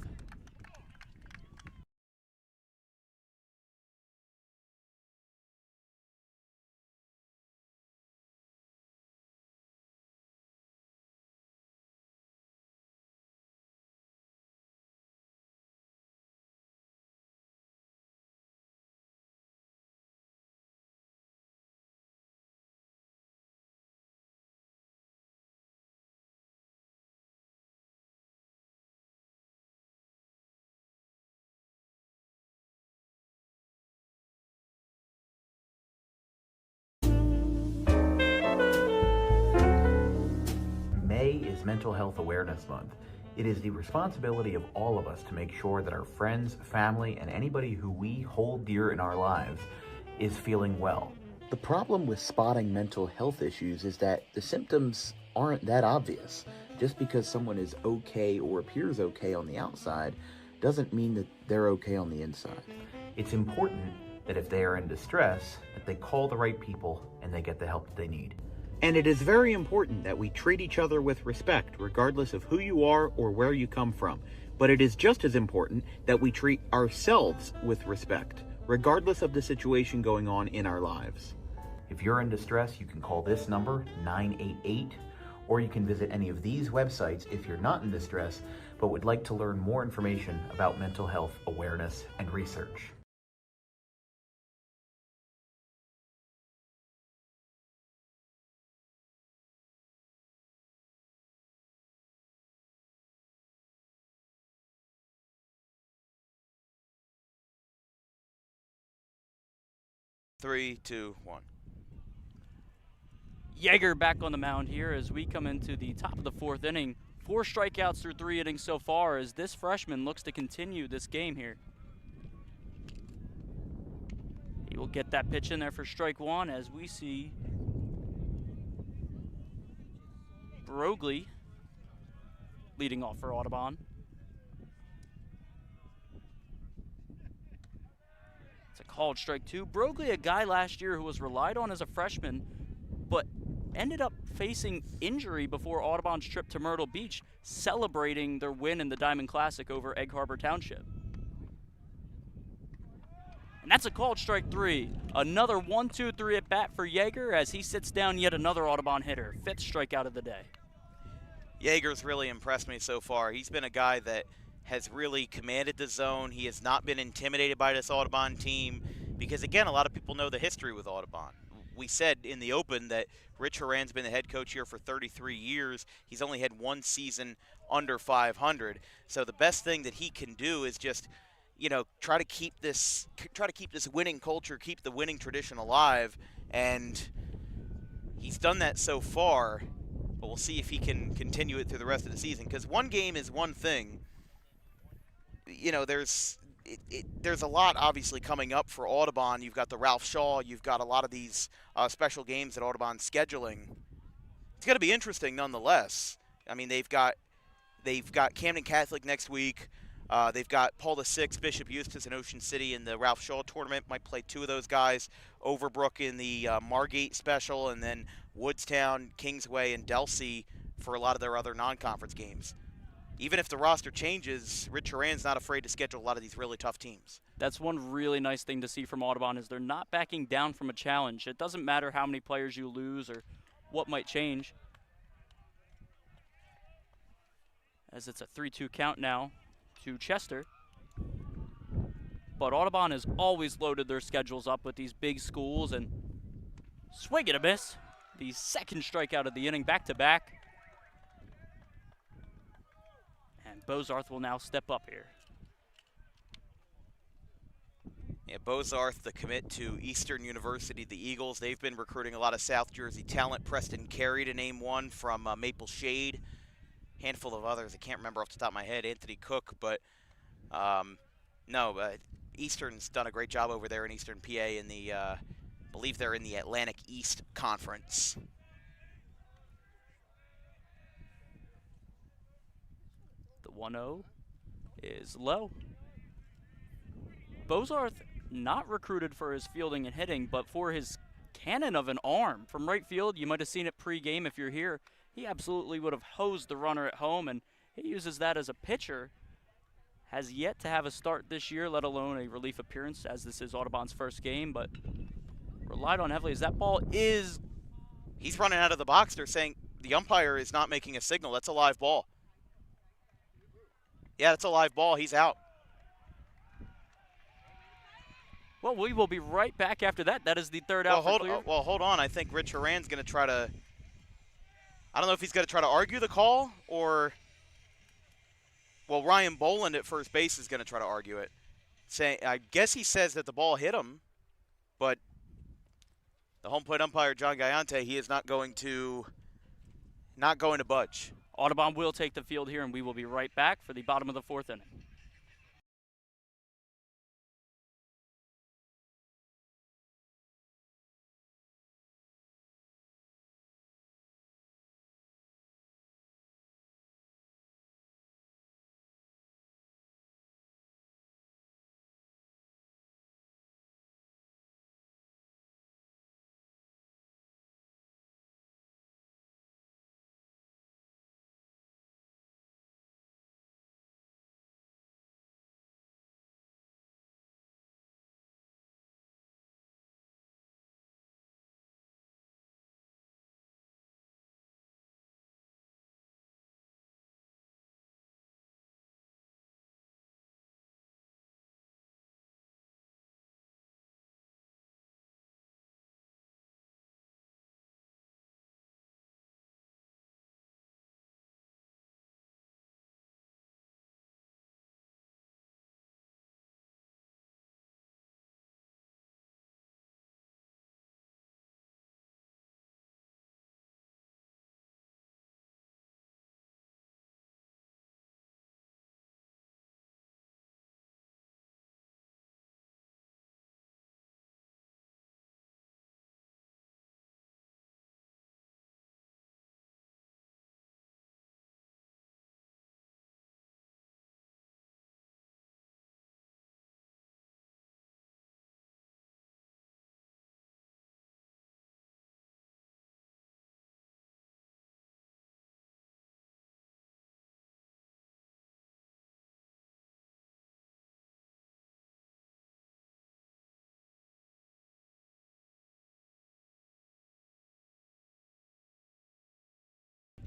May is Mental Health Awareness Month. It is the responsibility of all of us to make sure that our friends, family, and anybody who we hold dear in our lives is feeling well. The problem with spotting mental health issues is that the symptoms aren't that obvious. Just because someone is okay or appears okay on the outside doesn't mean that they're okay on the inside. It's important that if they are in distress, that they call the right people and they get the help that they need. And it is very important that we treat each other with respect, regardless of who you are or where you come from. But it is just as important that we treat ourselves with respect, regardless of the situation going on in our lives. If you're in distress, you can call this number, 988, or you can visit any of these websites if you're not in distress, but would like to learn more information about mental health awareness and research. 3, 2, 1. Yeager back on the mound here as we come into the top of the 4th inning. 4 strikeouts through 3 innings so far as this freshman looks to continue this game here. He will get that pitch in there for strike 1 as we see Broglie leading off for Audubon. It's a called strike 2. Broglie, a guy last year who was relied on as a freshman, but ended up facing injury before Audubon's trip to Myrtle Beach, celebrating their win in the Diamond Classic over Egg Harbor Township. And that's a called strike 3. Another 1-2-3 at bat for Yeager as he sits down yet another Audubon hitter. 5th strikeout of the day. Yeager's really impressed me so far. He's been a guy that has really commanded the zone. He has not been intimidated by this Audubon team because, again, a lot of people know the history with Audubon. We said in the open that Rich Horan's been the head coach here for 33 years. He's only had 1 season under 500. So the best thing that he can do is just, try to keep this winning culture, keep the winning tradition alive, and he's done that so far. But we'll see if he can continue it through the rest of the season. Because one game is one thing. There's a lot obviously coming up for Audubon. You've got the Ralph Shaw. You've got a lot of these special games that Audubon's scheduling. It's going to be interesting nonetheless. I mean, they've got Camden Catholic next week. They've got Paul VI, Bishop Eustace, and Ocean City in the Ralph Shaw tournament. Might play 2 of those guys. Overbrook in the Margate special, and then Woodstown, Kingsway, and Delsea for a lot of their other non-conference games. Even if the roster changes, Rich Horan's not afraid to schedule a lot of these really tough teams. That's one really nice thing to see from Audubon is they're not backing down from a challenge. It doesn't matter how many players you lose or what might change. As it's a 3-2 count now to Chester. But Audubon has always loaded their schedules up with these big schools, and swing and a miss. The 2nd strikeout of the inning, back-to-back. And Bozarth will now step up here. Yeah, Bozarth, the commit to Eastern University, the Eagles. They've been recruiting a lot of South Jersey talent. Preston Carey, to name one, from Maple Shade. Handful of others I can't remember off the top of my head. Anthony Cook, but Eastern's done a great job over there in Eastern PA in the, I believe they're in the Atlantic East Conference. The 1-0 is low. Bozarth not recruited for his fielding and hitting, but for his cannon of an arm from right field. You might have seen it pre-game if you're here. He absolutely would have hosed the runner at home, and he uses that as a pitcher. Has yet to have a start this year, let alone a relief appearance, as this is Audubon's first game, but relied on heavily as that ball is... He's running out of the box. They're saying the umpire is not making a signal. That's a live ball. Yeah, that's a live ball. He's out. Well, we will be right back after that. That is the 3rd out for Clearview. Well, hold on. I think Rich Horan's going to try to... I don't know if he's going to try to argue the call or... Well, Ryan Boland at first base is going to try to argue it. I guess he says that the ball hit him, but the home plate umpire, John Gallante, he is not going to budge. Audubon will take the field here, and we will be right back for the bottom of the 4th inning.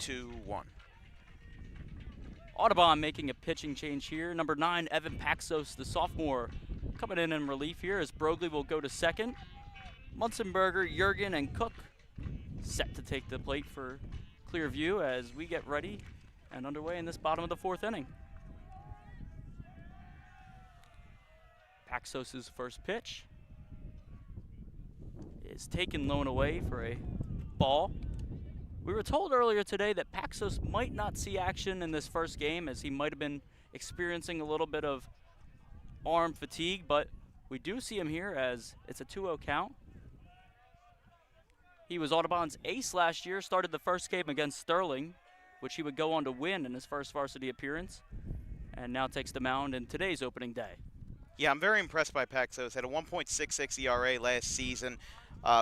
2-1. Audubon making a pitching change here. Number 9, Evan Paxos, the sophomore, coming in relief here as Brogley will go to second. Munzenberger, Jurgen, and Cook set to take the plate for Clearview as we get ready and underway in this bottom of the 4th inning. Paxos' first pitch is taken low and away for a ball. We were told earlier today that Paxos might not see action in this first game as he might have been experiencing a little bit of arm fatigue, but we do see him here as it's a 2-0 count. He was Audubon's ace last year, started the first game against Sterling, which he would go on to win in his first varsity appearance, and now takes the mound in today's opening day. Yeah, I'm very impressed by Paxos. Had a 1.66 ERA last season,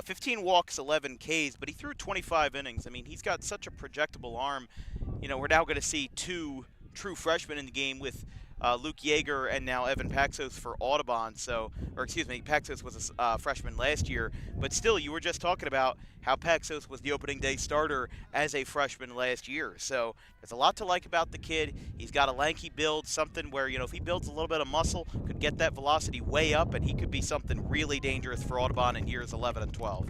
15 walks, 11 Ks, but he threw 25 innings. I mean, he's got such a projectable arm. You know, we're now going to see 2 true freshmen in the game with Luke Yeager and now Evan Paxos for Audubon. So, or excuse me, Paxos was a freshman last year, but still, you were just talking about how Paxos was the opening day starter as a freshman last year. So there's a lot to like about the kid. He's got a lanky build, something where, you know, if he builds a little bit of muscle, could get that velocity way up, and he could be something really dangerous for Audubon in years 11 and 12.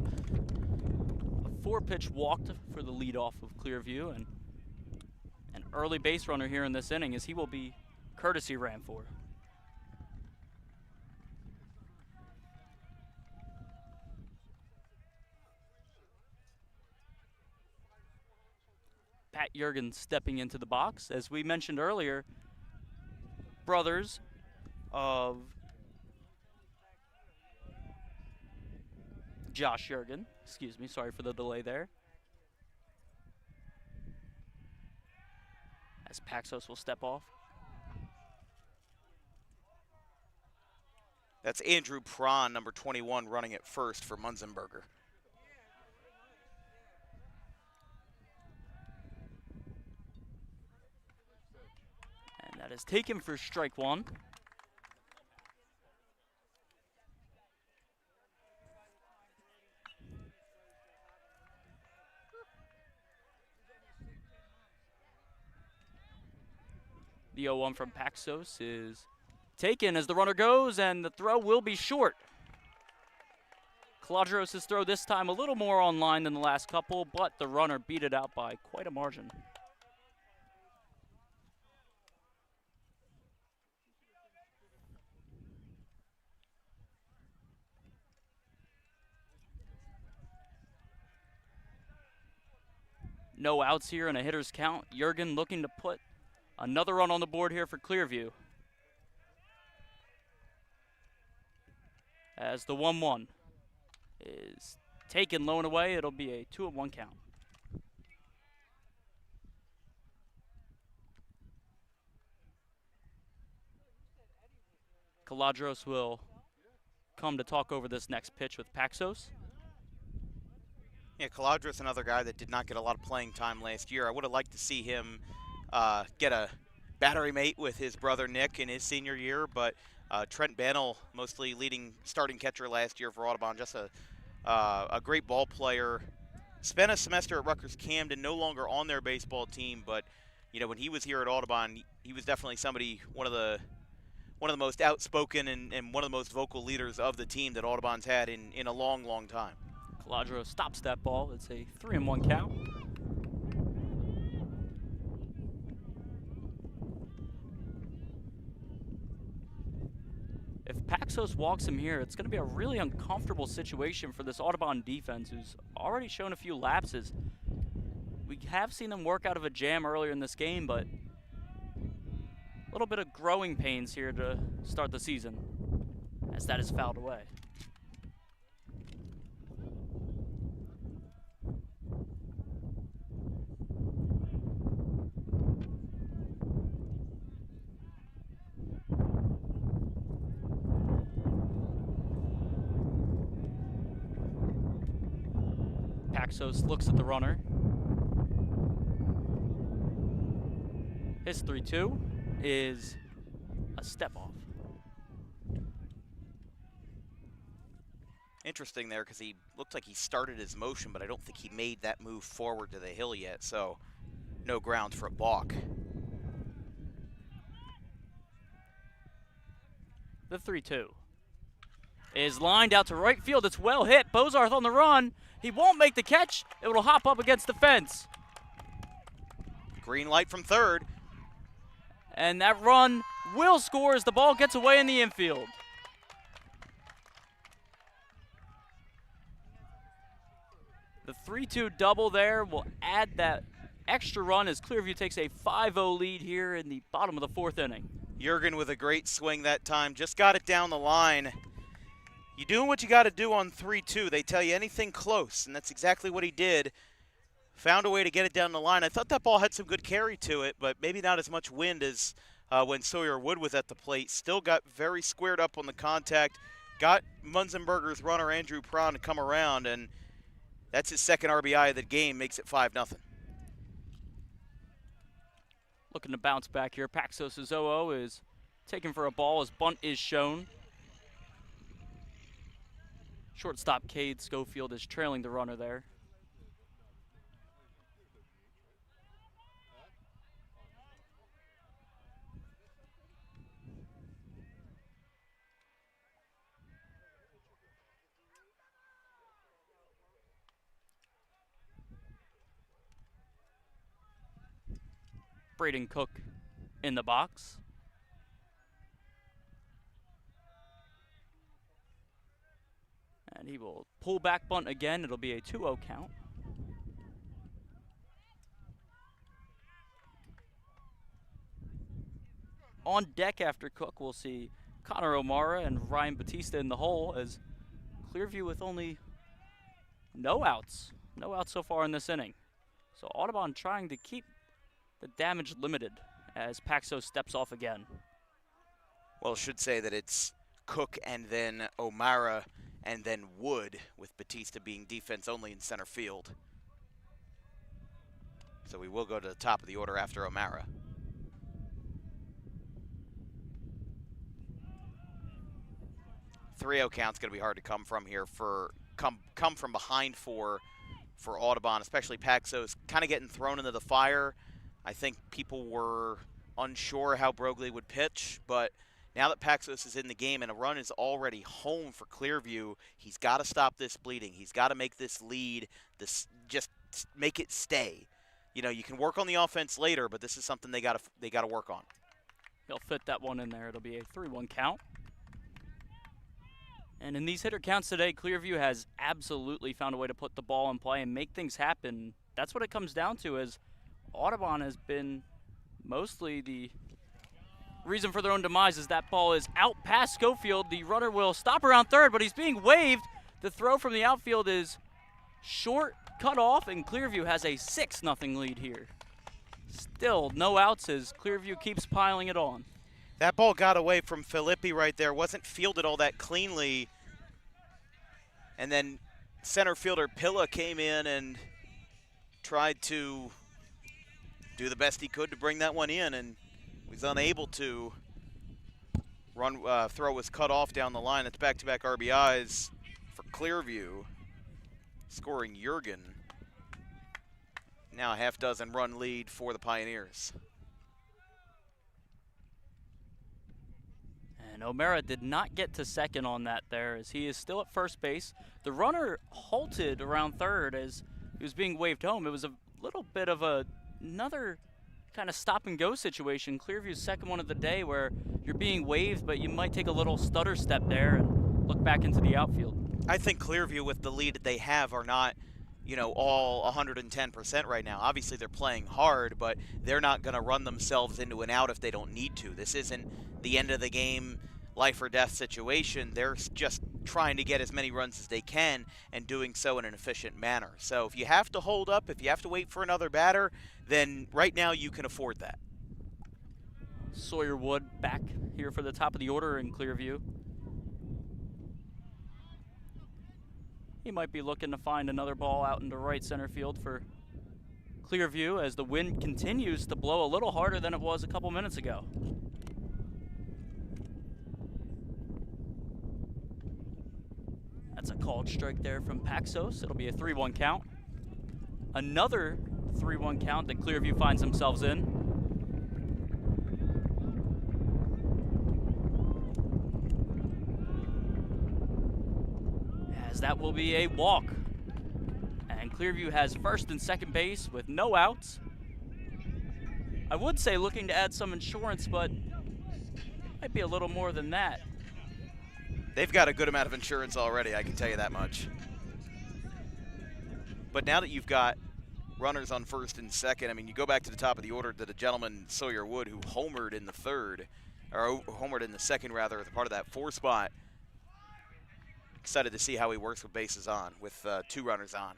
A 4-pitch walked for the leadoff of Clearview, and an early base runner here in this inning as he will be courtesy ran for. Pat Jurgen stepping into the box. As we mentioned earlier, brothers of Josh Jurgen. Excuse me, sorry for the delay there. As Paxos will step off. That's Andrew Prawn, number 21, running at first for Munzenberger. And that is taken for strike 1. The 0-1 from Paxos is taken as the runner goes, and the throw will be short. Kaladros' throw this time a little more on line than the last couple, but the runner beat it out by quite a margin. No outs here and a hitter's count. Jurgen looking to put another run on the board here for Clearview. As the 1-1 is taken low and away, it'll be a 2-1 count. Kaladros will come to talk over this next pitch with Paxos. Yeah, Kaladros, another guy that did not get a lot of playing time last year. I would have liked to see him get a battery mate with his brother Nick in his senior year, but Trent Bannell, mostly leading starting catcher last year for Audubon, just a great ball player. Spent a semester at Rutgers Camden, no longer on their baseball team, but you know, when he was here at Audubon, he was definitely somebody, one of the most outspoken and one of the most vocal leaders of the team that Audubon's had in a long, long time. Kaladros stops that ball. It's a 3-1 count. If Paxos walks him here, it's going to be a really uncomfortable situation for this Audubon defense, who's already shown a few lapses. We have seen them work out of a jam earlier in this game, but a little bit of growing pains here to start the season, as that is fouled away. Paxos looks at the runner. His 3-2 is a step off. Interesting there, because he looked like he started his motion, but I don't think he made that move forward to the hill yet. So no grounds for a balk. The 3-2 is lined out to right field. It's well hit. Bozarth on the run. He won't make the catch. It will hop up against the fence. Green light from third. And that run will score as the ball gets away in the infield. The 3-2 double there will add that extra run as Clearview takes a 5-0 lead here in the bottom of the 4th inning. Jurgen with a great swing that time. Just got it down the line. You doing what you got to do on 3-2. They tell you anything close, and that's exactly what he did. Found a way to get it down the line. I thought that ball had some good carry to it, but maybe not as much wind as when Sawyer Wood was at the plate. Still got very squared up on the contact. Got Munzenberger's runner, Andrew Prawn, to come around, and that's his second RBI of the game. Makes it 5-0. Looking to bounce back here. Paxos' 0-0 is taken for a ball as bunt is shown. Shortstop Cade Schofield is trailing the runner there. Braden Cook in the box. And he will pull back bunt again. It'll be a 2-0 count. On deck after Cook, we'll see Connor O'Mara and Ryan Batista in the hole as Clearview with only no outs. No outs so far in this inning. So Audubon trying to keep the damage limited as Paxos steps off again. Well, should say that it's Cook and then O'Mara and then Wood, with Batista being defense only in center field. So we will go to the top of the order after O'Mara. .3-0 count's going to be hard to come from here for come from behind for Audubon, especially Paxos kind of getting thrown into the fire. I think people were unsure how Broglie would pitch, but now that Paxos is in the game and a run is already home for Clearview, he's got to stop this bleeding. He's got to make this lead, just make it stay. You know, you can work on the offense later, but this is something they got to work on. He'll fit that one in there. It'll be a 3-1 count. And in these hitter counts today, Clearview has absolutely found a way to put the ball in play and make things happen. That's what it comes down to, as Audubon has been mostly the reason for their own demise, as that ball is out past Schofield. The runner will stop around third, but he's being waved. The throw from the outfield is short, cut off, and Clearview has a 6-0 lead here. Still no outs as Clearview keeps piling it on. That ball got away from Filippi right there. Wasn't fielded all that cleanly. And then center fielder Pilla came in and tried to do the best he could to bring that one in, and was unable to. Throw was cut off down the line. It's back-to-back RBIs for Clearview, scoring Jurgen. Now a half-dozen run lead for the Pioneers. And O'Mara did not get to second on that there, as he is still at first base. The runner halted around third as he was being waved home. It was a little bit of another kind of stop-and-go situation. Clearview's second one of the day, where you're being waved, but you might take a little stutter step there and look back into the outfield. I think Clearview, with the lead that they have, are not, you know, all 110% right now. Obviously, they're playing hard, but they're not going to run themselves into an out if they don't need to. This isn't the end of the game, life or death situation. They're just trying to get as many runs as they can and doing so in an efficient manner. So if you have to hold up, if you have to wait for another batter, then right now you can afford that. Sawyer Wood back here for the top of the order in Clearview. He might be looking to find another ball out into right center field for Clearview, as the wind continues to blow a little harder than it was a couple minutes ago. That's a called strike there from Paxos. It'll be a 3-1 count. Another 3-1 count that Clearview finds themselves in. As that will be a walk. And Clearview has first and second base with no outs. I would say looking to add some insurance, but might be a little more than that. They've got a good amount of insurance already, I can tell you that much. But now that you've got runners on first and second, I mean, you go back to the top of the order to the gentleman, Sawyer Wood, who homered in the third, or homered in the second, rather, as a part of that 4 spot. Excited to see how he works with bases on, with 2 runners on.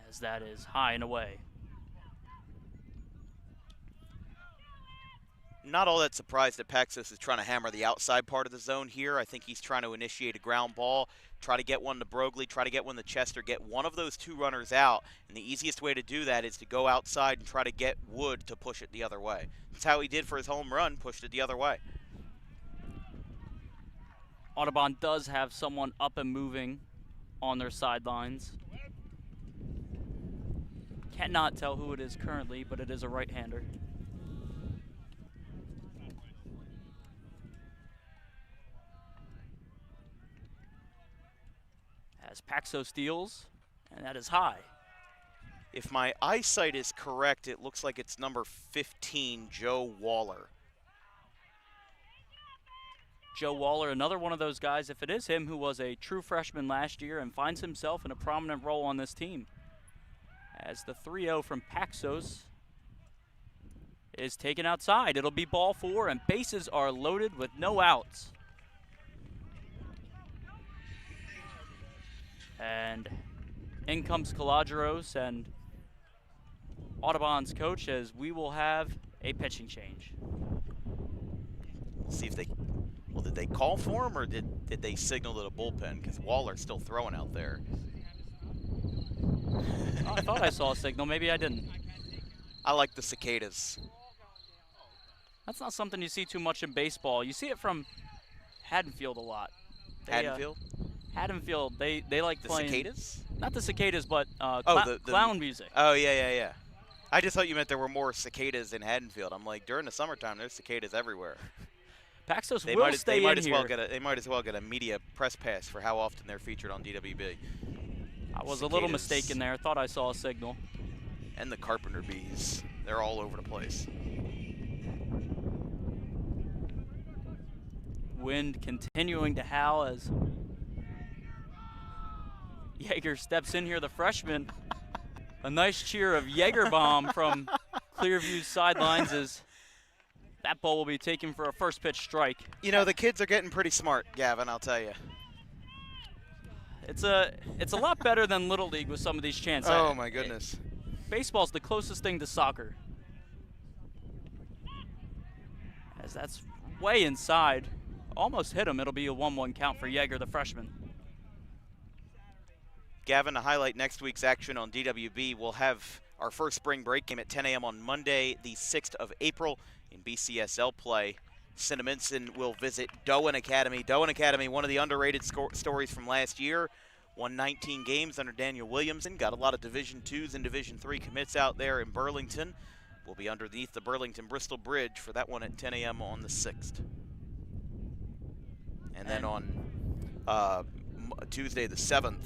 As that is high and away. Not all that surprised that Paxos is trying to hammer the outside part of the zone here. I think he's trying to initiate a ground ball, try to get one to Brogley, try to get one to Chester, get one of those 2 runners out. And the easiest way to do that is to go outside and try to get Wood to push it the other way. That's how he did for his home run, pushed it the other way. Audubon does have someone up and moving on their sidelines. Cannot tell who it is currently, but it is a right-hander. As Paxos steals, and that is high. If my eyesight is correct, it looks like it's number 15, Joe Waller. Joe Waller, another one of those guys, if it is him, who was a true freshman last year and finds himself in a prominent role on this team. As the 3-0 from Paxos is taken outside. It'll be ball 4, and bases are loaded with no outs. And in comes Calagros and Audubon's coach, as we will have a pitching change. We'll see if they, well, did they call for him or did they signal to the bullpen? Because Waller's still throwing out there. Oh, I thought I saw a signal. Maybe I didn't. I like the cicadas. That's not something you see too much in baseball. You see it from Haddonfield a lot. Haddonfield? Haddonfield, they like the playing. The cicadas? Not the cicadas, but the clown music. Oh, yeah. I just thought you meant there were more cicadas in Haddonfield. I'm like, during the summertime, there's cicadas everywhere. Paxos will stay in here. They might as well get a media press pass for how often they're featured on DWB. I was a little mistaken there. Thought I saw a signal. And the carpenter bees. They're all over the place. Wind continuing to howl as Yeager steps in here, the freshman. A nice cheer of Yeager bomb from Clearview's sidelines as that ball will be taken for a first pitch strike. You know, the kids are getting pretty smart, Gavin, I'll tell you. It's a lot better than Little League with some of these chances. Oh, my goodness. Baseball's the closest thing to soccer. As that's way inside. Almost hit him. It'll be a 1-1 count for Yeager, the freshman. Gavin, to highlight next week's action on DWB, we'll have our first spring break game at 10 a.m. on Monday, the 6th of April in BCSL play. Cinnaminson will visit Doan Academy. Doan Academy, one of the underrated stories from last year, won 19 games under Daniel Williamson, got a lot of Division IIs and Division III commits out there in Burlington. We'll be underneath the Burlington-Bristol Bridge for that one at 10 a.m. on the 6th. And then on Tuesday the 7th,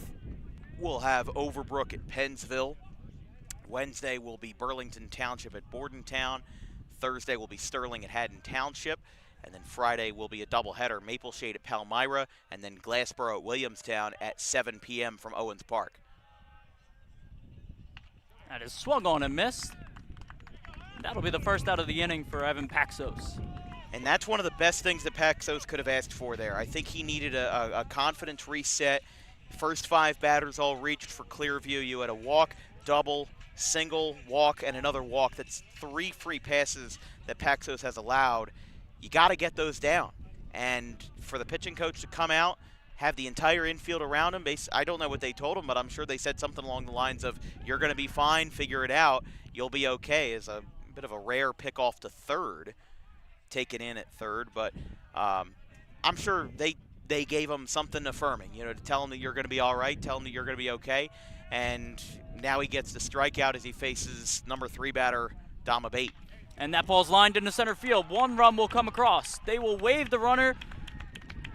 we'll have Overbrook at Pennsville. Wednesday will be Burlington Township at Bordentown. Thursday will be Sterling at Haddon Township. And then Friday will be a doubleheader, Maple Shade at Palmyra, and then Glassboro at Williamstown at 7 p.m. from Owens Park. That is swung on and missed. That'll be the first out of the inning for Evan Paxos. And that's one of the best things that Paxos could have asked for there. I think he needed a confidence reset. First 5 batters all reached for Clearview. You had a walk, double, single, walk, and another walk. That's 3 free passes that Paxos has allowed. You got to get those down. And for the pitching coach to come out, have the entire infield around him, I don't know what they told him, but I'm sure they said something along the lines of, you're going to be fine, figure it out, you'll be okay, is a bit of a rare pick off to third, taken in at third. But I'm sure they they gave him something affirming, to tell him that you're going to be all right, tell him that you're going to be okay. And now he gets the strikeout as he faces number 3 batter, Dama Bate. And that ball's lined into center field. 1 run will come across. They will wave the runner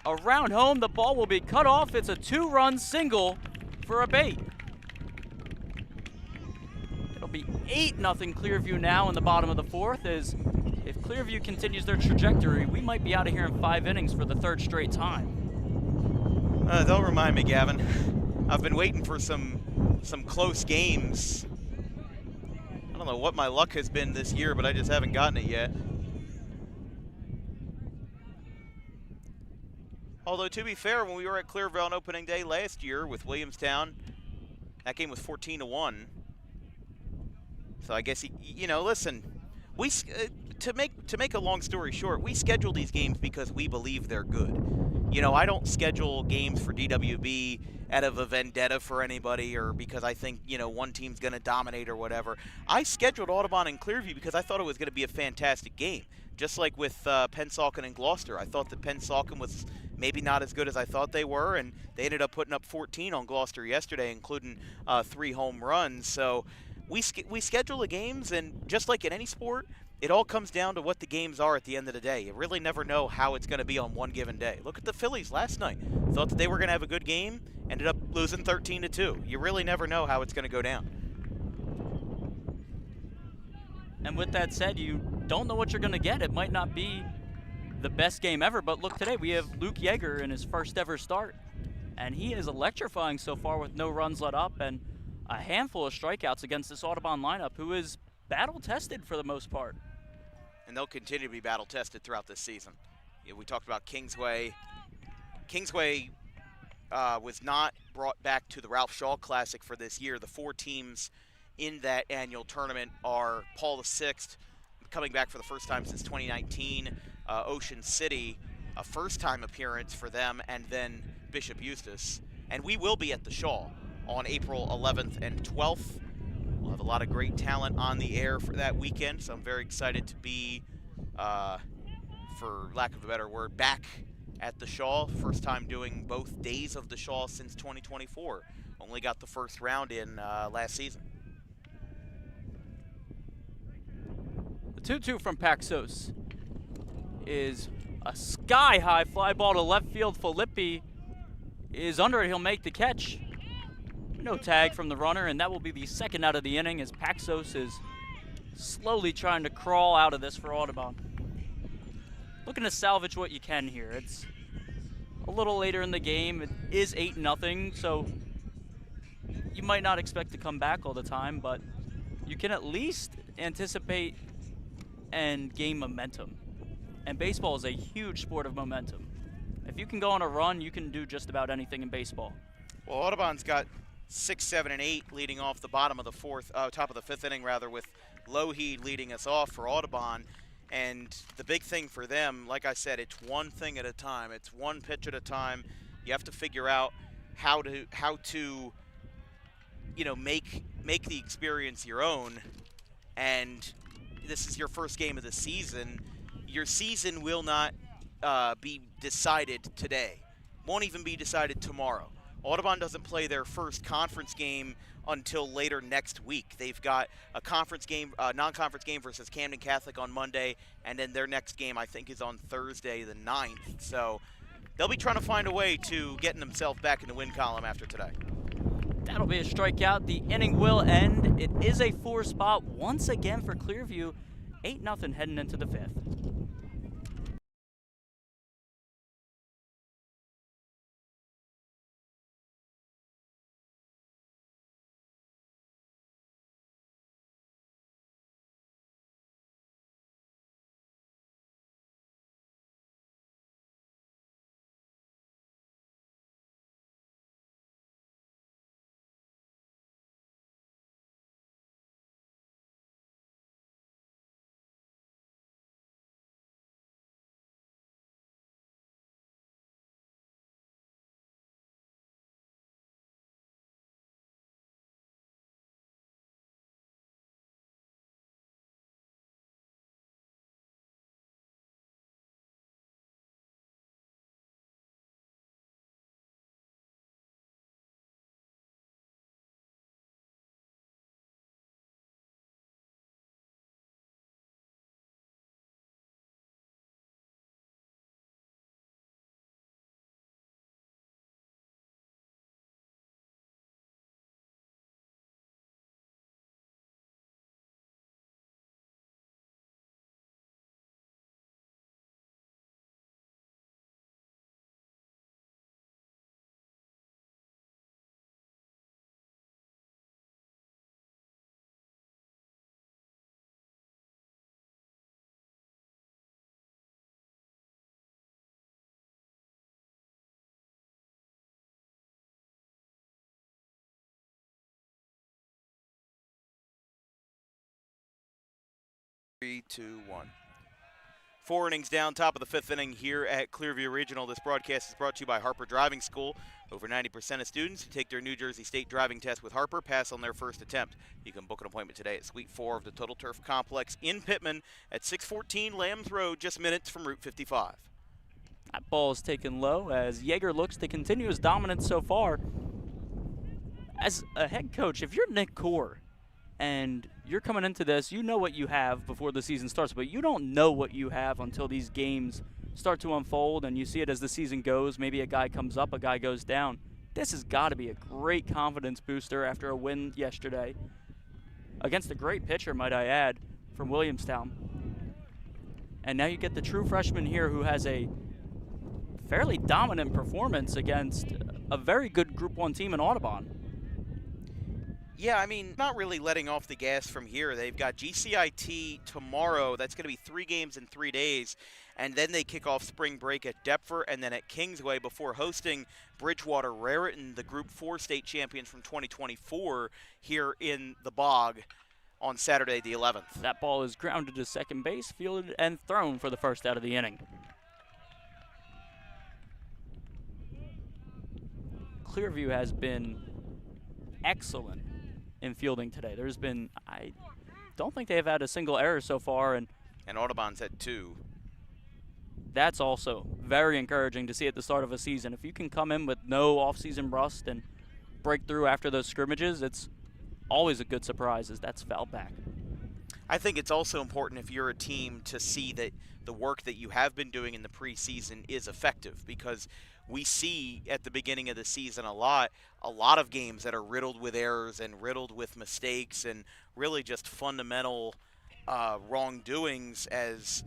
around home. The ball will be cut off. It's a 2-run single for a Bate. It'll be 8-0 Clearview now in the bottom of the 4th. As if Clearview continues their trajectory, we might be out of here in 5 innings for the 3rd straight time. Don't remind me, Gavin. I've been waiting for some close games. I don't know what my luck has been this year, but I just haven't gotten it yet. Although, to be fair, when we were at Clearview on opening day last year with Williamstown, that game was 14-1. So I guess, listen, to make a long story short, we schedule these games because we believe they're good. I don't schedule games for DWB out of a vendetta for anybody or because I think, one team's going to dominate or whatever. I scheduled Audubon and Clearview because I thought it was going to be a fantastic game. Just like with Pennsauken and Gloucester. I thought that Pennsauken was maybe not as good as I thought they were, and they ended up putting up 14 on Gloucester yesterday, including 3 home runs. So we schedule the games, and just like in any sport, it all comes down to what the games are at the end of the day. You really never know how it's going to be on one given day. Look at the Phillies last night. Thought that they were going to have a good game, ended up losing 13-2. You really never know how it's going to go down. And with that said, you don't know what you're going to get. It might not be the best game ever, but look, today we have Luke Yeager in his first ever start, and he is electrifying so far with no runs let up and a handful of strikeouts against this Audubon lineup, who is battle-tested for the most part. And they'll continue to be battle-tested throughout this season. We talked about Kingsway. Kingsway was not brought back to the Ralph Shaw Classic for this year. The 4 teams in that annual tournament are Paul VI, coming back for the first time since 2019, Ocean City, a first-time appearance for them, and then Bishop Eustace. And we will be at the Shaw on April 11th and 12th. We'll have a lot of great talent on the air for that weekend, so I'm very excited to be, for lack of a better word, back at the Shaw. First time doing both days of the Shaw since 2024. Only got the first round in last season. The 2-2 from Paxos is a sky-high fly ball to left field. Filippi is under it. He'll make the catch. No tag from the runner, and that will be the 2nd out of the inning as Paxos is slowly trying to crawl out of this for Audubon. Looking to salvage what you can here. It's a little later in the game. It is 8-0, so you might not expect to come back all the time, but you can at least anticipate and gain momentum. And baseball is a huge sport of momentum. If you can go on a run, you can do just about anything in baseball. Well, Audubon's got 6, 7, and 8 leading off the bottom of the top of the 5th inning rather, with Lougheed leading us off for Audubon. And the big thing for them, like I said, it's one thing at a time. It's one pitch at a time. You have to figure out how to make the experience your own. And this is your first game of the season. Your season will not be decided today. Won't even be decided tomorrow. Audubon doesn't play their first conference game until later next week. They've got a conference game, non-conference game versus Camden Catholic on Monday, and then their next game, I think, is on Thursday the 9th. So they'll be trying to find a way to getting themselves back in the win column after today. That'll be a strikeout. The inning will end. It is a 4 spot once again for Clearview. 8-0 heading into the 5th. 3, 2, 1. 4 innings down, top of the 5th inning here at Clearview Regional. This broadcast is brought to you by Harper Driving School. Over 90% of students who take their New Jersey State driving test with Harper pass on their first attempt. You can book an appointment today at Suite 4 of the Total Turf Complex in Pittman at 614 Lambs Road, just minutes from Route 55. That ball is taken low as Yeager looks to continue his dominance so far. As a head coach, if you're Nick Core and you're coming into this, you know what you have before the season starts, but you don't know what you have until these games start to unfold and you see it as the season goes. Maybe a guy comes up, a guy goes down. This has got to be a great confidence booster after a win yesterday against a great pitcher, might I add, from Williamstown. And now you get the true freshman here who has a fairly dominant performance against a very good Group 1 team in Audubon. Yeah, I mean, not really letting off the gas from here. They've got GCIT tomorrow. That's going to be 3 games in 3 days. And then they kick off spring break at Deptford and then at Kingsway before hosting Bridgewater Raritan, the Group 4 state champions from 2024, here in the Bog on Saturday the 11th. That ball is grounded to second base, fielded and thrown for the first out of the inning. Clearview has been excellent in fielding today. There's been, I don't think they've had a single error so far. And Audubon's had 2. That's also very encouraging to see at the start of a season. If you can come in with no off-season rust and break through after those scrimmages, it's always a good surprise as that's fouled back. I think it's also important if you're a team to see that the work that you have been doing in the preseason is effective, because we see at the beginning of the season a lot of games that are riddled with errors and riddled with mistakes and really just fundamental wrongdoings. As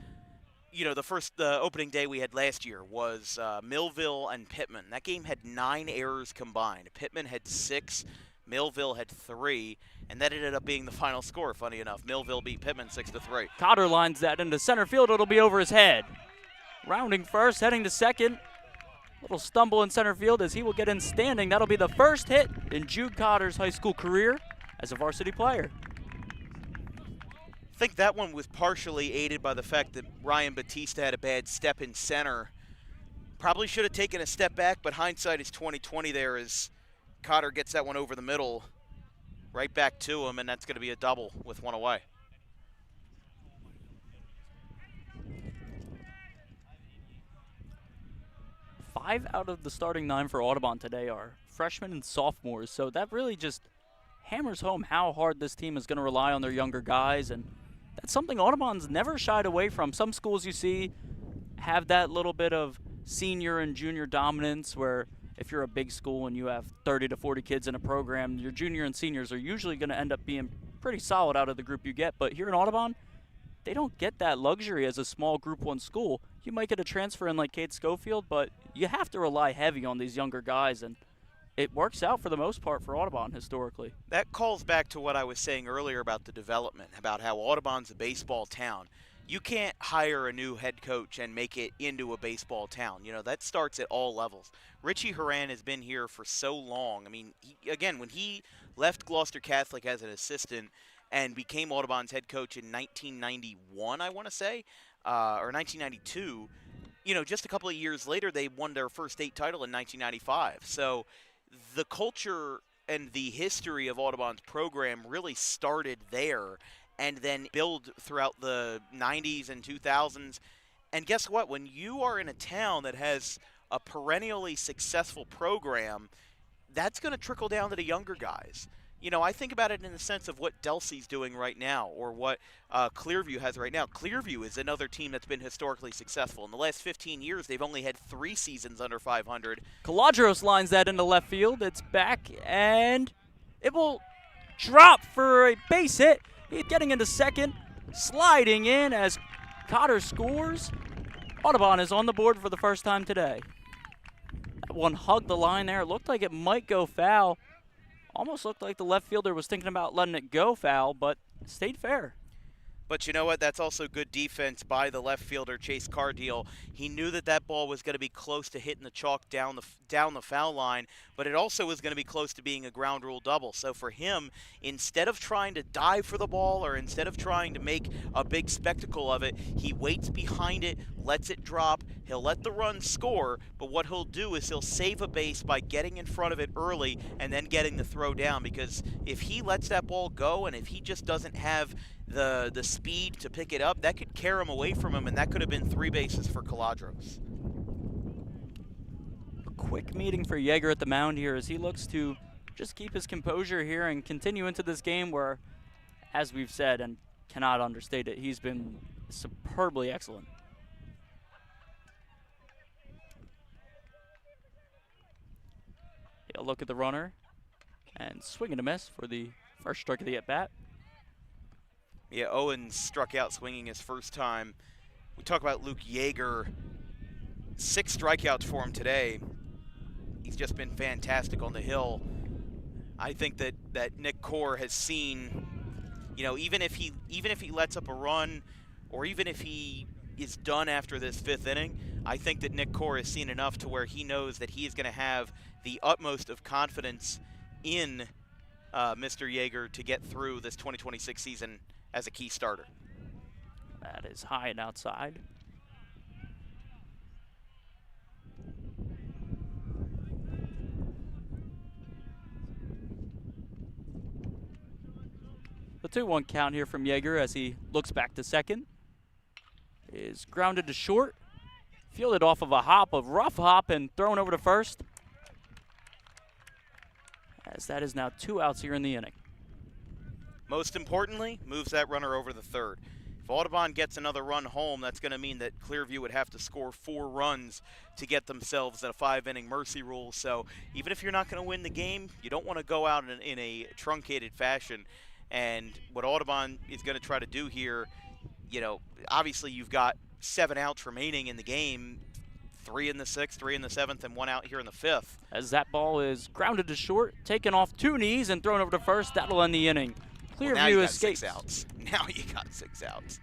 you know, the opening day we had last year was Millville and Pittman. That game had 9 errors combined. Pittman had 6, Millville had 3, and that ended up being the final score, funny enough. Millville beat Pittman 6-3. Cotter lines that into center field. It'll be over his head. Rounding first, heading to second. Little stumble in center field as he will get in standing. That'll be the first hit in Jude Cotter's high school career as a varsity player. I think that one was partially aided by the fact that Ryan Batista had a bad step in center. Probably should have taken a step back, but hindsight is 20/20 there as Cotter gets that one over the middle, right back to him, and that's going to be a double with 1 away. Five out of the starting 9 for Audubon today are freshmen and sophomores, so that really just hammers home how hard this team is going to rely on their younger guys, and that's something Audubon's never shied away from. Some schools you see have that little bit of senior and junior dominance where if you're a big school and you have 30 to 40 kids in a program, your junior and seniors are usually going to end up being pretty solid out of the group you get. But here in Audubon, they don't get that luxury as a small Group 1 school. You might get a transfer in like Cade Schofield, but you have to rely heavy on these younger guys, and it works out for the most part for Audubon historically. That calls back to what I was saying earlier about the development, about how Audubon's a baseball town. You can't hire a new head coach and make it into a baseball town. You know, that starts at all levels. Richie Horan has been here for so long. I mean, again, when he left Gloucester Catholic as an assistant and became Audubon's head coach in 1991, I want to say, or 1992, you know, just a couple of years later, they won their first state title in 1995. So the culture and the history of Audubon's program really started there and then build throughout the 90s and 2000s. And guess what? When you are in a town that has a perennially successful program, that's going to trickle down to the younger guys. You know, I think about it in the sense of what Delsey's doing right now or what Clearview has right now. Clearview is another team that's been historically successful. In the last 15 years, they've only had 3 seasons under 500. Kaladros lines that into left field. It's back, and it will drop for a base hit. He's getting into second, sliding in as Cotter scores. Audubon is on the board for the first time today. That one hugged the line there. It looked like it might go foul. Almost looked like the left fielder was thinking about letting it go foul, but stayed fair. But you know what? That's also good defense by the left fielder, Chase Cardeal. He knew that that ball was going to be close to hitting the chalk down the foul line, but it also was going to be close to being a ground rule double. So for him, instead of trying to dive for the ball or instead of trying to make a big spectacle of it, he waits behind it, lets it drop. He'll let the run score, but what he'll do is he'll save a base by getting in front of it early and then getting the throw down, because if he lets that ball go and if he just doesn't have the speed to pick it up, that could carry him away from him, and that could have been 3 bases for Caladros. A quick meeting for Yeager at the mound here as he looks to just keep his composure here and continue into this game where, as we've said and cannot understate it, he's been superbly excellent. He'll look at the runner and swing and a miss for the first strike of the at-bat. Yeah, Owens struck out swinging his first time. We talk about Luke Yeager. 6 strikeouts for him today. He's just been fantastic on the hill. I think that Nick Core has seen, you know, even if he lets up a run, or even if he is done after this 5th inning, I think that Nick Core has seen enough to where he knows that he is going to have the utmost of confidence in Mr. Yeager to get through this 2026 season as a key starter. That is high and outside. The 2-1 count here from Yeager as he looks back to second. Is grounded to short. Fielded off of a rough hop, and thrown over to first. As that is now 2 outs here in the inning. Most importantly, moves that runner over the third. If Audubon gets another run home, that's going to mean that Clearview would have to score 4 runs to get themselves at a 5-inning mercy rule. So even if you're not going to win the game, you don't want to go out in a truncated fashion. And what Audubon is going to try to do here, you know, obviously you've got 7 outs remaining in the game, 3 in the 6th, 3 in the 7th, and 1 out here in the 5th. As that ball is grounded to short, taken off 2 knees and thrown over to first, that'll end the inning. Clearview now you got escapes. 6 outs. Now you got 6 outs.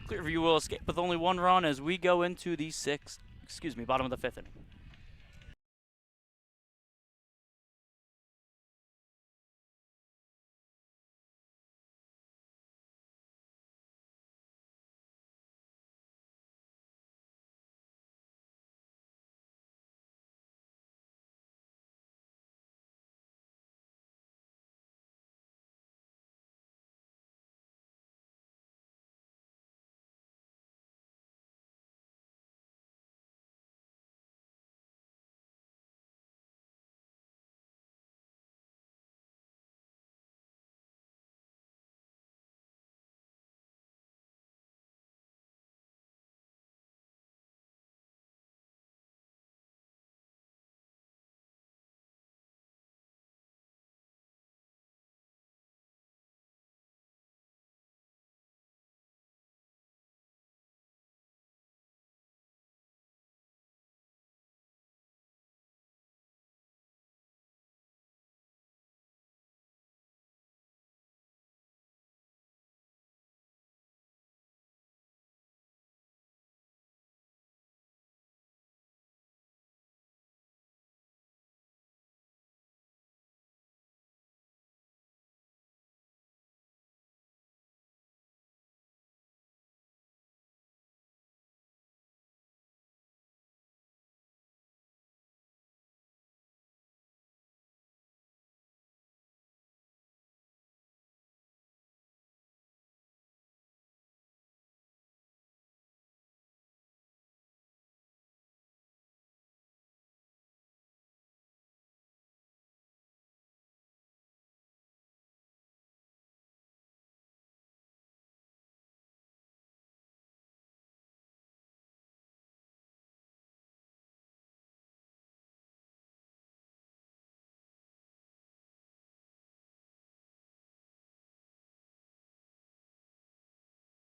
Clearview will escape with only 1 run as we go into the bottom of the 5th inning.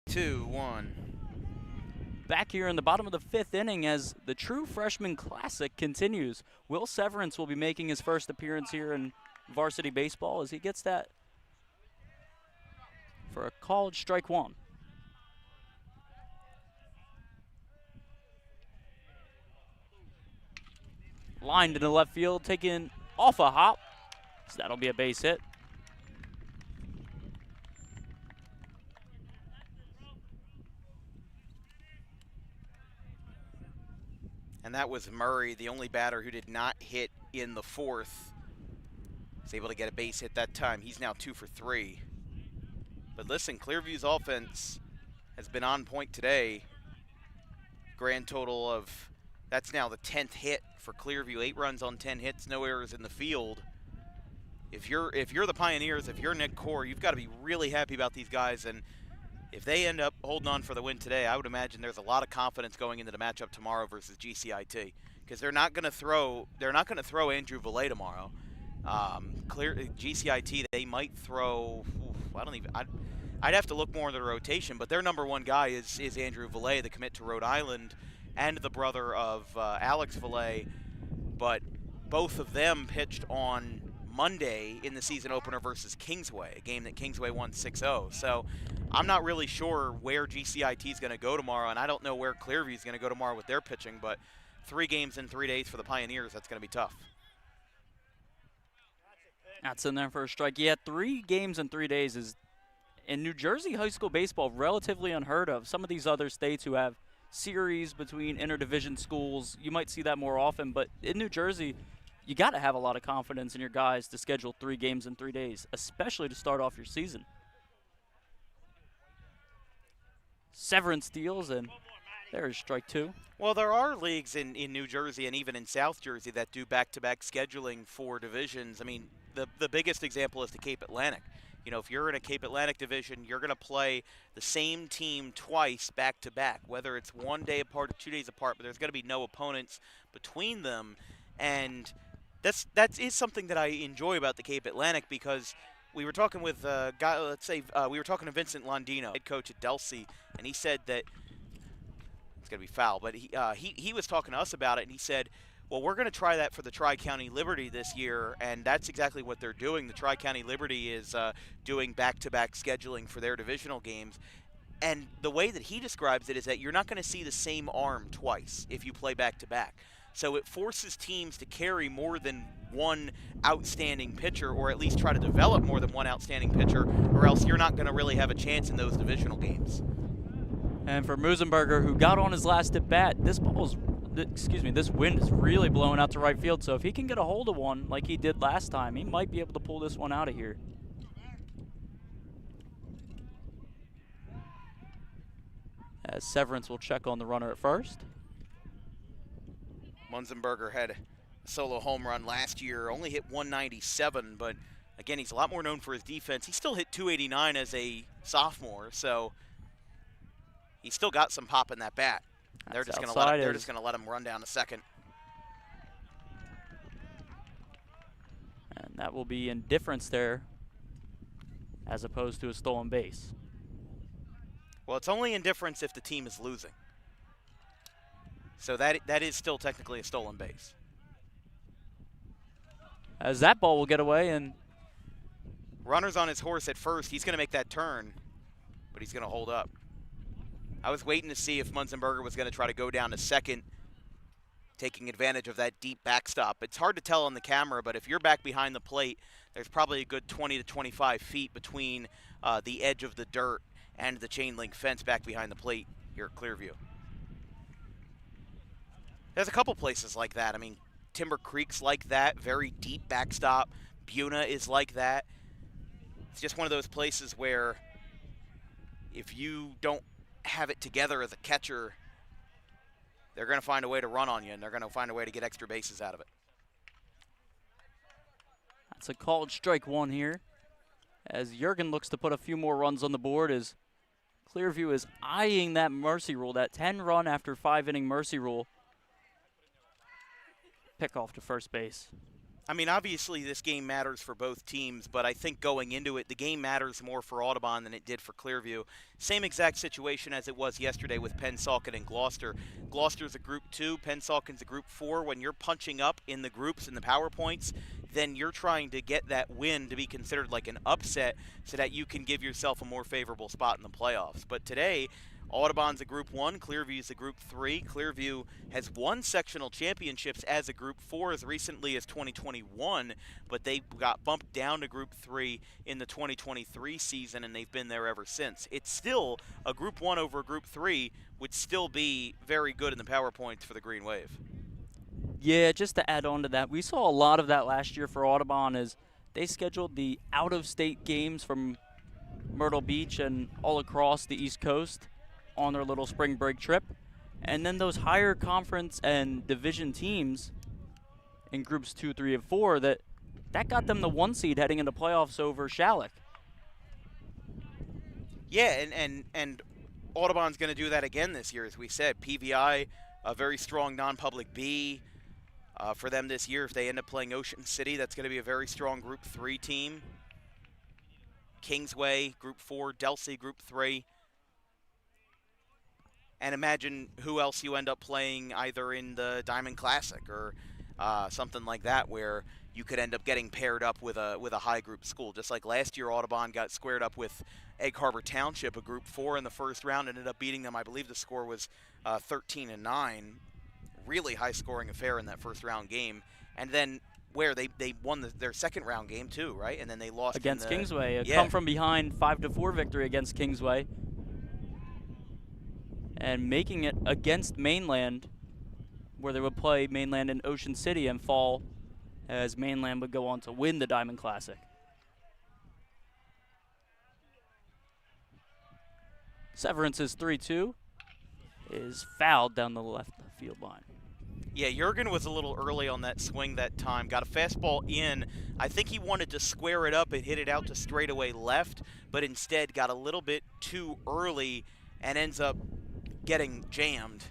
Two, one. Back here in the bottom of the 5th inning as the True Freshman Classic continues. Will Severance will be making his first appearance here in varsity baseball as he gets that for a called strike one. Lined into left field, taken off a hop. So that'll be a base hit. And that was Murray, the only batter who did not hit in the fourth. Was able to get a base hit that time. He's now 2 for 3. But listen, Clearview's offense has been on point today. Grand total of, that's now the 10th hit for Clearview. 8 runs on 10 hits, no errors in the field. If you're the Pioneers, if you're Nick Core, you've got to be really happy about these guys. And if they end up holding on for the win today, I would imagine there's a lot of confidence going into the matchup tomorrow versus GCIT, because they're not going to throw Andrew Valet tomorrow. GCIT, they might throw. I'd have to look more into the rotation, but their number one guy is Andrew Valet, the commit to Rhode Island, and the brother of Alex Valet. But both of them pitched on Monday in the season opener versus Kingsway, a game that Kingsway won 6-0. So I'm not really sure where GCIT is going to go tomorrow, and I don't know where Clearview is going to go tomorrow with their pitching, but 3 games in 3 days for the Pioneers, that's going to be tough. That's in there for a strike. Yeah, 3 games in 3 days is, in New Jersey high school baseball, relatively unheard of. Some of these other states who have series between interdivision schools, you might see that more often, but in New Jersey, you got to have a lot of confidence in your guys to schedule 3 games in 3 days, especially to start off your season. Severance deals, and there's strike 2. Well, there are leagues in New Jersey and even in South Jersey that do back-to-back scheduling for divisions. I mean, the biggest example is the Cape Atlantic. You know, if you're in a Cape Atlantic division, you're going to play the same team twice back-to-back, whether it's 1 day apart or 2 days apart, but there's going to be no opponents between them. And that is something that I enjoy about the Cape Atlantic, because we were talking with a guy, we were talking to Vincent Londino, head coach at Delsey, and he said that it's going to be foul, but he was talking to us about it, and he said, well, we're going to try that for the Tri-County Liberty this year, and that's exactly what they're doing. The Tri-County Liberty is doing back-to-back scheduling for their divisional games, and the way that he describes it is that you're not going to see the same arm twice if you play back-to-back. So it forces teams to carry more than one outstanding pitcher, or at least try to develop more than one outstanding pitcher, or else you're not going to really have a chance in those divisional games. And for Musenberger, who got on his last at bat, this wind is really blowing out to right field. So if he can get a hold of one like he did last time, he might be able to pull this one out of here. As Severance will check on the runner at first. Munzenberger had a solo home run last year, only hit 197, but again, he's a lot more known for his defense. He still hit 289 as a sophomore, so he's still got some pop in that bat. They're just going to let him run down to second. And that will be indifference there, as opposed to a stolen base. Well, it's only indifference if the team is losing. So that is still technically a stolen base. As that ball will get away, and runner's on his horse at first. He's going to make that turn, but he's going to hold up. I was waiting to see if Munzenberger was going to try to go down to second, taking advantage of that deep backstop. It's hard to tell on the camera, but if you're back behind the plate, there's probably a good 20 to 25 feet between the edge of the dirt and the chain link fence back behind the plate here at Clearview. There's a couple places like that. I mean, Timber Creek's like that, very deep backstop. Buna is like that. It's just one of those places where if you don't have it together as a catcher, they're going to find a way to run on you, and they're going to find a way to get extra bases out of it. That's a called strike 1 here, as Jurgen looks to put a few more runs on the board, as Clearview is eyeing that mercy rule, that 10-run after 5-inning mercy rule. Pick off to first base. I mean, obviously this game matters for both teams, but I think going into it, the game matters more for Audubon than it did for Clearview. Same exact situation as it was yesterday with Pennsauken and Gloucester. Gloucester's a Group 2, Pennsauken's a Group 4. When you're punching up in the groups and the PowerPoints, then you're trying to get that win to be considered like an upset so that you can give yourself a more favorable spot in the playoffs. But today, Audubon's a Group 1, Clearview's a Group 3. Clearview has won sectional championships as a Group 4 as recently as 2021, but they got bumped down to Group 3 in the 2023 season, and they've been there ever since. It's still a Group 1 over Group 3 would still be very good in the power points for the Green Wave. Yeah, just to add on to that, we saw a lot of that last year for Audubon as they scheduled the out-of-state games from Myrtle Beach and all across the East Coast on their little spring break trip. And then those higher conference and division teams in groups 2, 3, and 4, that got them the 1 seed heading into playoffs over Shalleck. Yeah, and Audubon's going to do that again this year, as we said. PVI, a very strong non-public B. For them this year, if they end up playing Ocean City, that's going to be a very strong Group 3 team. Kingsway, Group 4, Delsey, Group 3. And imagine who else you end up playing either in the Diamond Classic or something like that, where you could end up getting paired up with a high group school. Just like last year, Audubon got squared up with Egg Harbor Township, a Group 4 in the first round, ended up beating them. I believe the score was 13-9. Really high-scoring affair in that first-round game. And then where they won their second-round game too, right? And then they lost against Kingsway. A yeah. come from behind 5-4 victory against Kingsway. And making it against Mainland, where they would play Mainland in Ocean City and fall, as Mainland would go on to win the Diamond Classic. Severance's 3-2 is fouled down the left field line. Yeah, Jurgen was a little early on that swing that time. Got a fastball in. I think he wanted to square it up and hit it out to straightaway left, but instead got a little bit too early and ends up getting jammed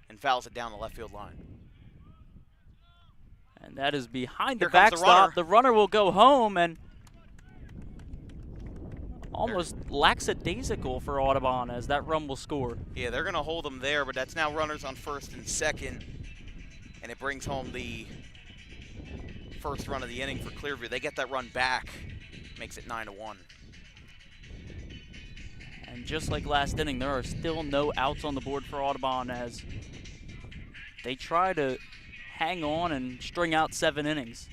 and fouls it down the left field line. And that is behind Here the comes the backstop. runner. The runner will go home, and almost lackadaisical for Audubon as that run will score. Yeah, they're going to hold them there, but that's now runners on first and second, and it brings home the first run of the inning for Clearview. They get that run back, makes it 9-1. And just like last inning, there are still no outs on the board for Audubon as they try to hang on and string out 7 innings.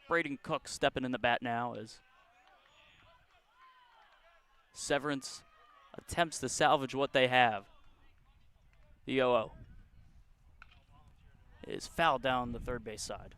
Braden Cook stepping in the bat now as Severance attempts to salvage what they have. The 0-0 is fouled down the third base side.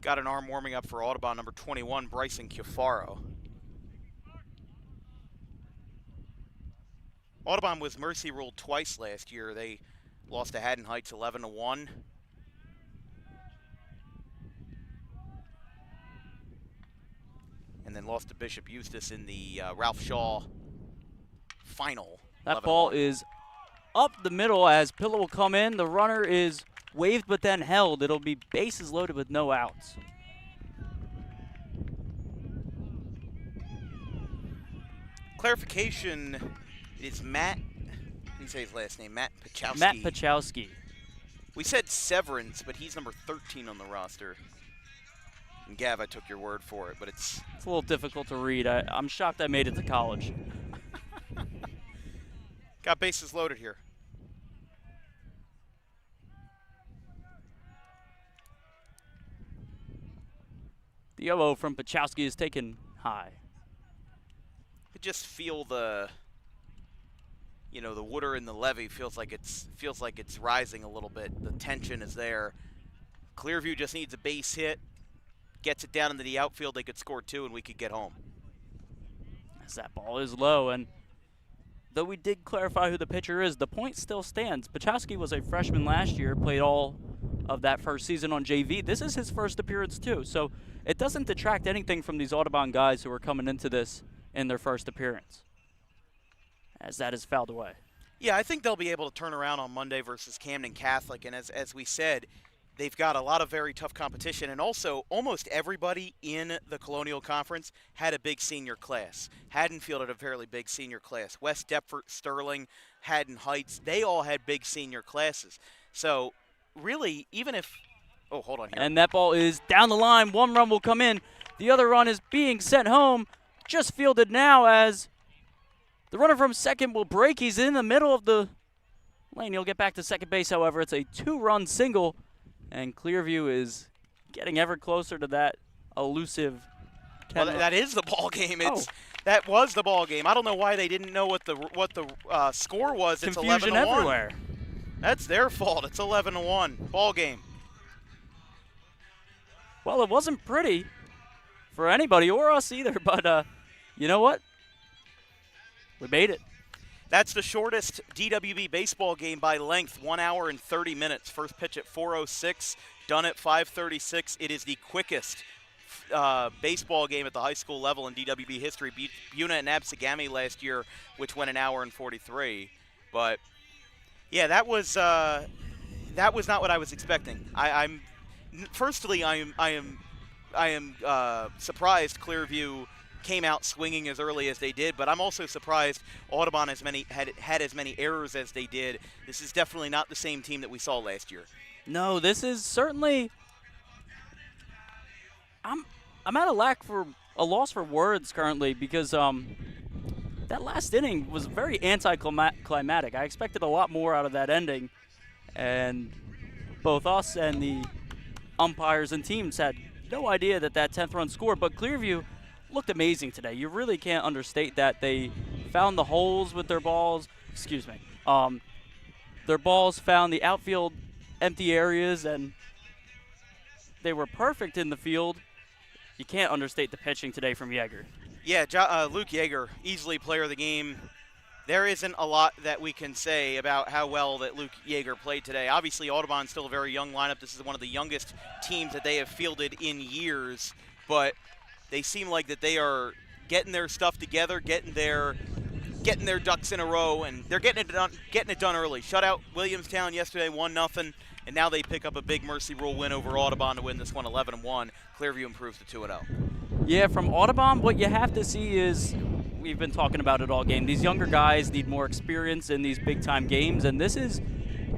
Got an arm warming up for Audubon, number 21, Bryson Cufaro. Audubon was mercy ruled twice last year. They lost to Haddon Heights 11-1. And then lost to Bishop Eustace in the Ralph Shaw final. That ball is up the middle as Pillow will come in. The runner is waved but then held. It'll be bases loaded with no outs. Clarification, it's Matt, how do you say his last name? Matt Pachowski. Matt Pachowski. We said Severance, but he's number 13 on the roster. And Gav, I took your word for it, but it's a little difficult to read. I'm shocked I made it to college. Got bases loaded here. The 0-0 from Pachowski is taken high. I just feel the water in the levee feels like it's rising a little bit. The tension is there. Clearview just needs a base hit, gets it down into the outfield. They could score 2, and we could get home. As that ball is low, and though we did clarify who the pitcher is, the point still stands. Pachowski was a freshman last year, played all of that first season on JV. This is his first appearance too, so it doesn't detract anything from these Audubon guys who are coming into this in their first appearance, as that is fouled away. Yeah, I think they'll be able to turn around on Monday versus Camden Catholic, and as we said, they've got a lot of very tough competition, and also almost everybody in the Colonial Conference had a big senior class. Haddonfield had a fairly big senior class. West Deptford, Sterling, Haddon Heights, they all had big senior classes. So really, even if – oh, hold on here. And that ball is down the line. One run will come in. The other run is being sent home. Just fielded now as the runner from second will break. He's in the middle of the lane. He'll get back to second base, however. It's a 2-run single, and Clearview is getting ever closer to that elusive 10. Well, that is the ball game. That was the ball game. I don't know why they didn't know what the score was. It's Confusion 11-1. everywhere. That's their fault. It's 11-1 ball game. Well, it wasn't pretty for anybody or us either, but you know what? We made it. That's the shortest DWB baseball game by length, 1 hour and 30 minutes. First pitch at 4:06, done at 5:36. It is the quickest baseball game at the high school level in DWB history. Beat Buna and Absegami last year, which went 1 hour and 43. But yeah, that was not what I was expecting. I am surprised Clearview came out swinging as early as they did, but I'm also surprised Audubon had as many errors as they did. This is definitely not the same team that we saw last year. No, this is certainly. I'm at a loss for words currently because that last inning was very anticlimactic. I expected a lot more out of that ending, and both us and the umpires and teams had no idea that 10th run scored. But Clearview looked amazing today. You really can't understate that. They found the holes with their balls. Excuse me. Their balls found the outfield empty areas, and they were perfect in the field. You can't understate the pitching today from Yeager. Yeah, Luke Yeager, easily player of the game. There isn't a lot that we can say about how well that Luke Yeager played today. Obviously, Audubon's still a very young lineup. This is one of the youngest teams that they have fielded in years, but they seem like that they are getting their stuff together, getting their ducks in a row, and they're getting it done early. Shut out Williamstown yesterday, 1-0, and now they pick up a big Mercy Rule win over Audubon to win this one 11-1. Clearview improves to 2-0. Yeah, from Audubon, what you have to see is, we've been talking about it all game, these younger guys need more experience in these big-time games, and this is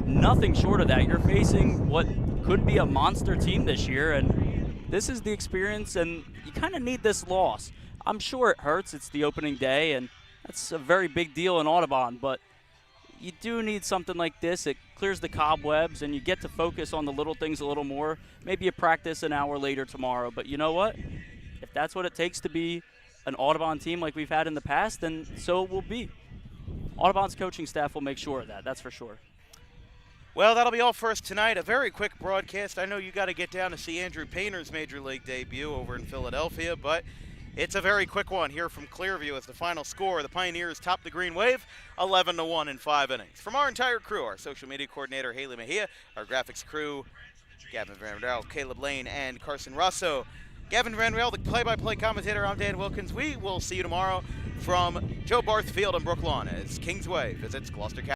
nothing short of that. You're facing what could be a monster team this year, and this is the experience, and you kind of need this loss. I'm sure it hurts. It's the opening day, and that's a very big deal in Audubon, but you do need something like this. It clears the cobwebs, and you get to focus on the little things a little more. Maybe you practice an hour later tomorrow, but you know what? If that's what it takes to be an Audubon team like we've had in the past, then so it will be. Audubon's coaching staff will make sure of that, that's for sure. Well, that'll be all for us tonight. A very quick broadcast. I know you got to get down to see Andrew Painter's Major League debut over in Philadelphia, but it's a very quick one here from Clearview as the final score. The Pioneers top the Green Wave 11-1 in 5 innings. From our entire crew, our social media coordinator, Haley Mejia, our graphics crew, Gavin Van Rel, Caleb Lane, and Carson Russo. Gavin Van Rel, the play-by-play commentator. I'm Dan Wilkins. We will see you tomorrow from Joe Barth Field in Brooklawn as Kingsway visits Gloucester County.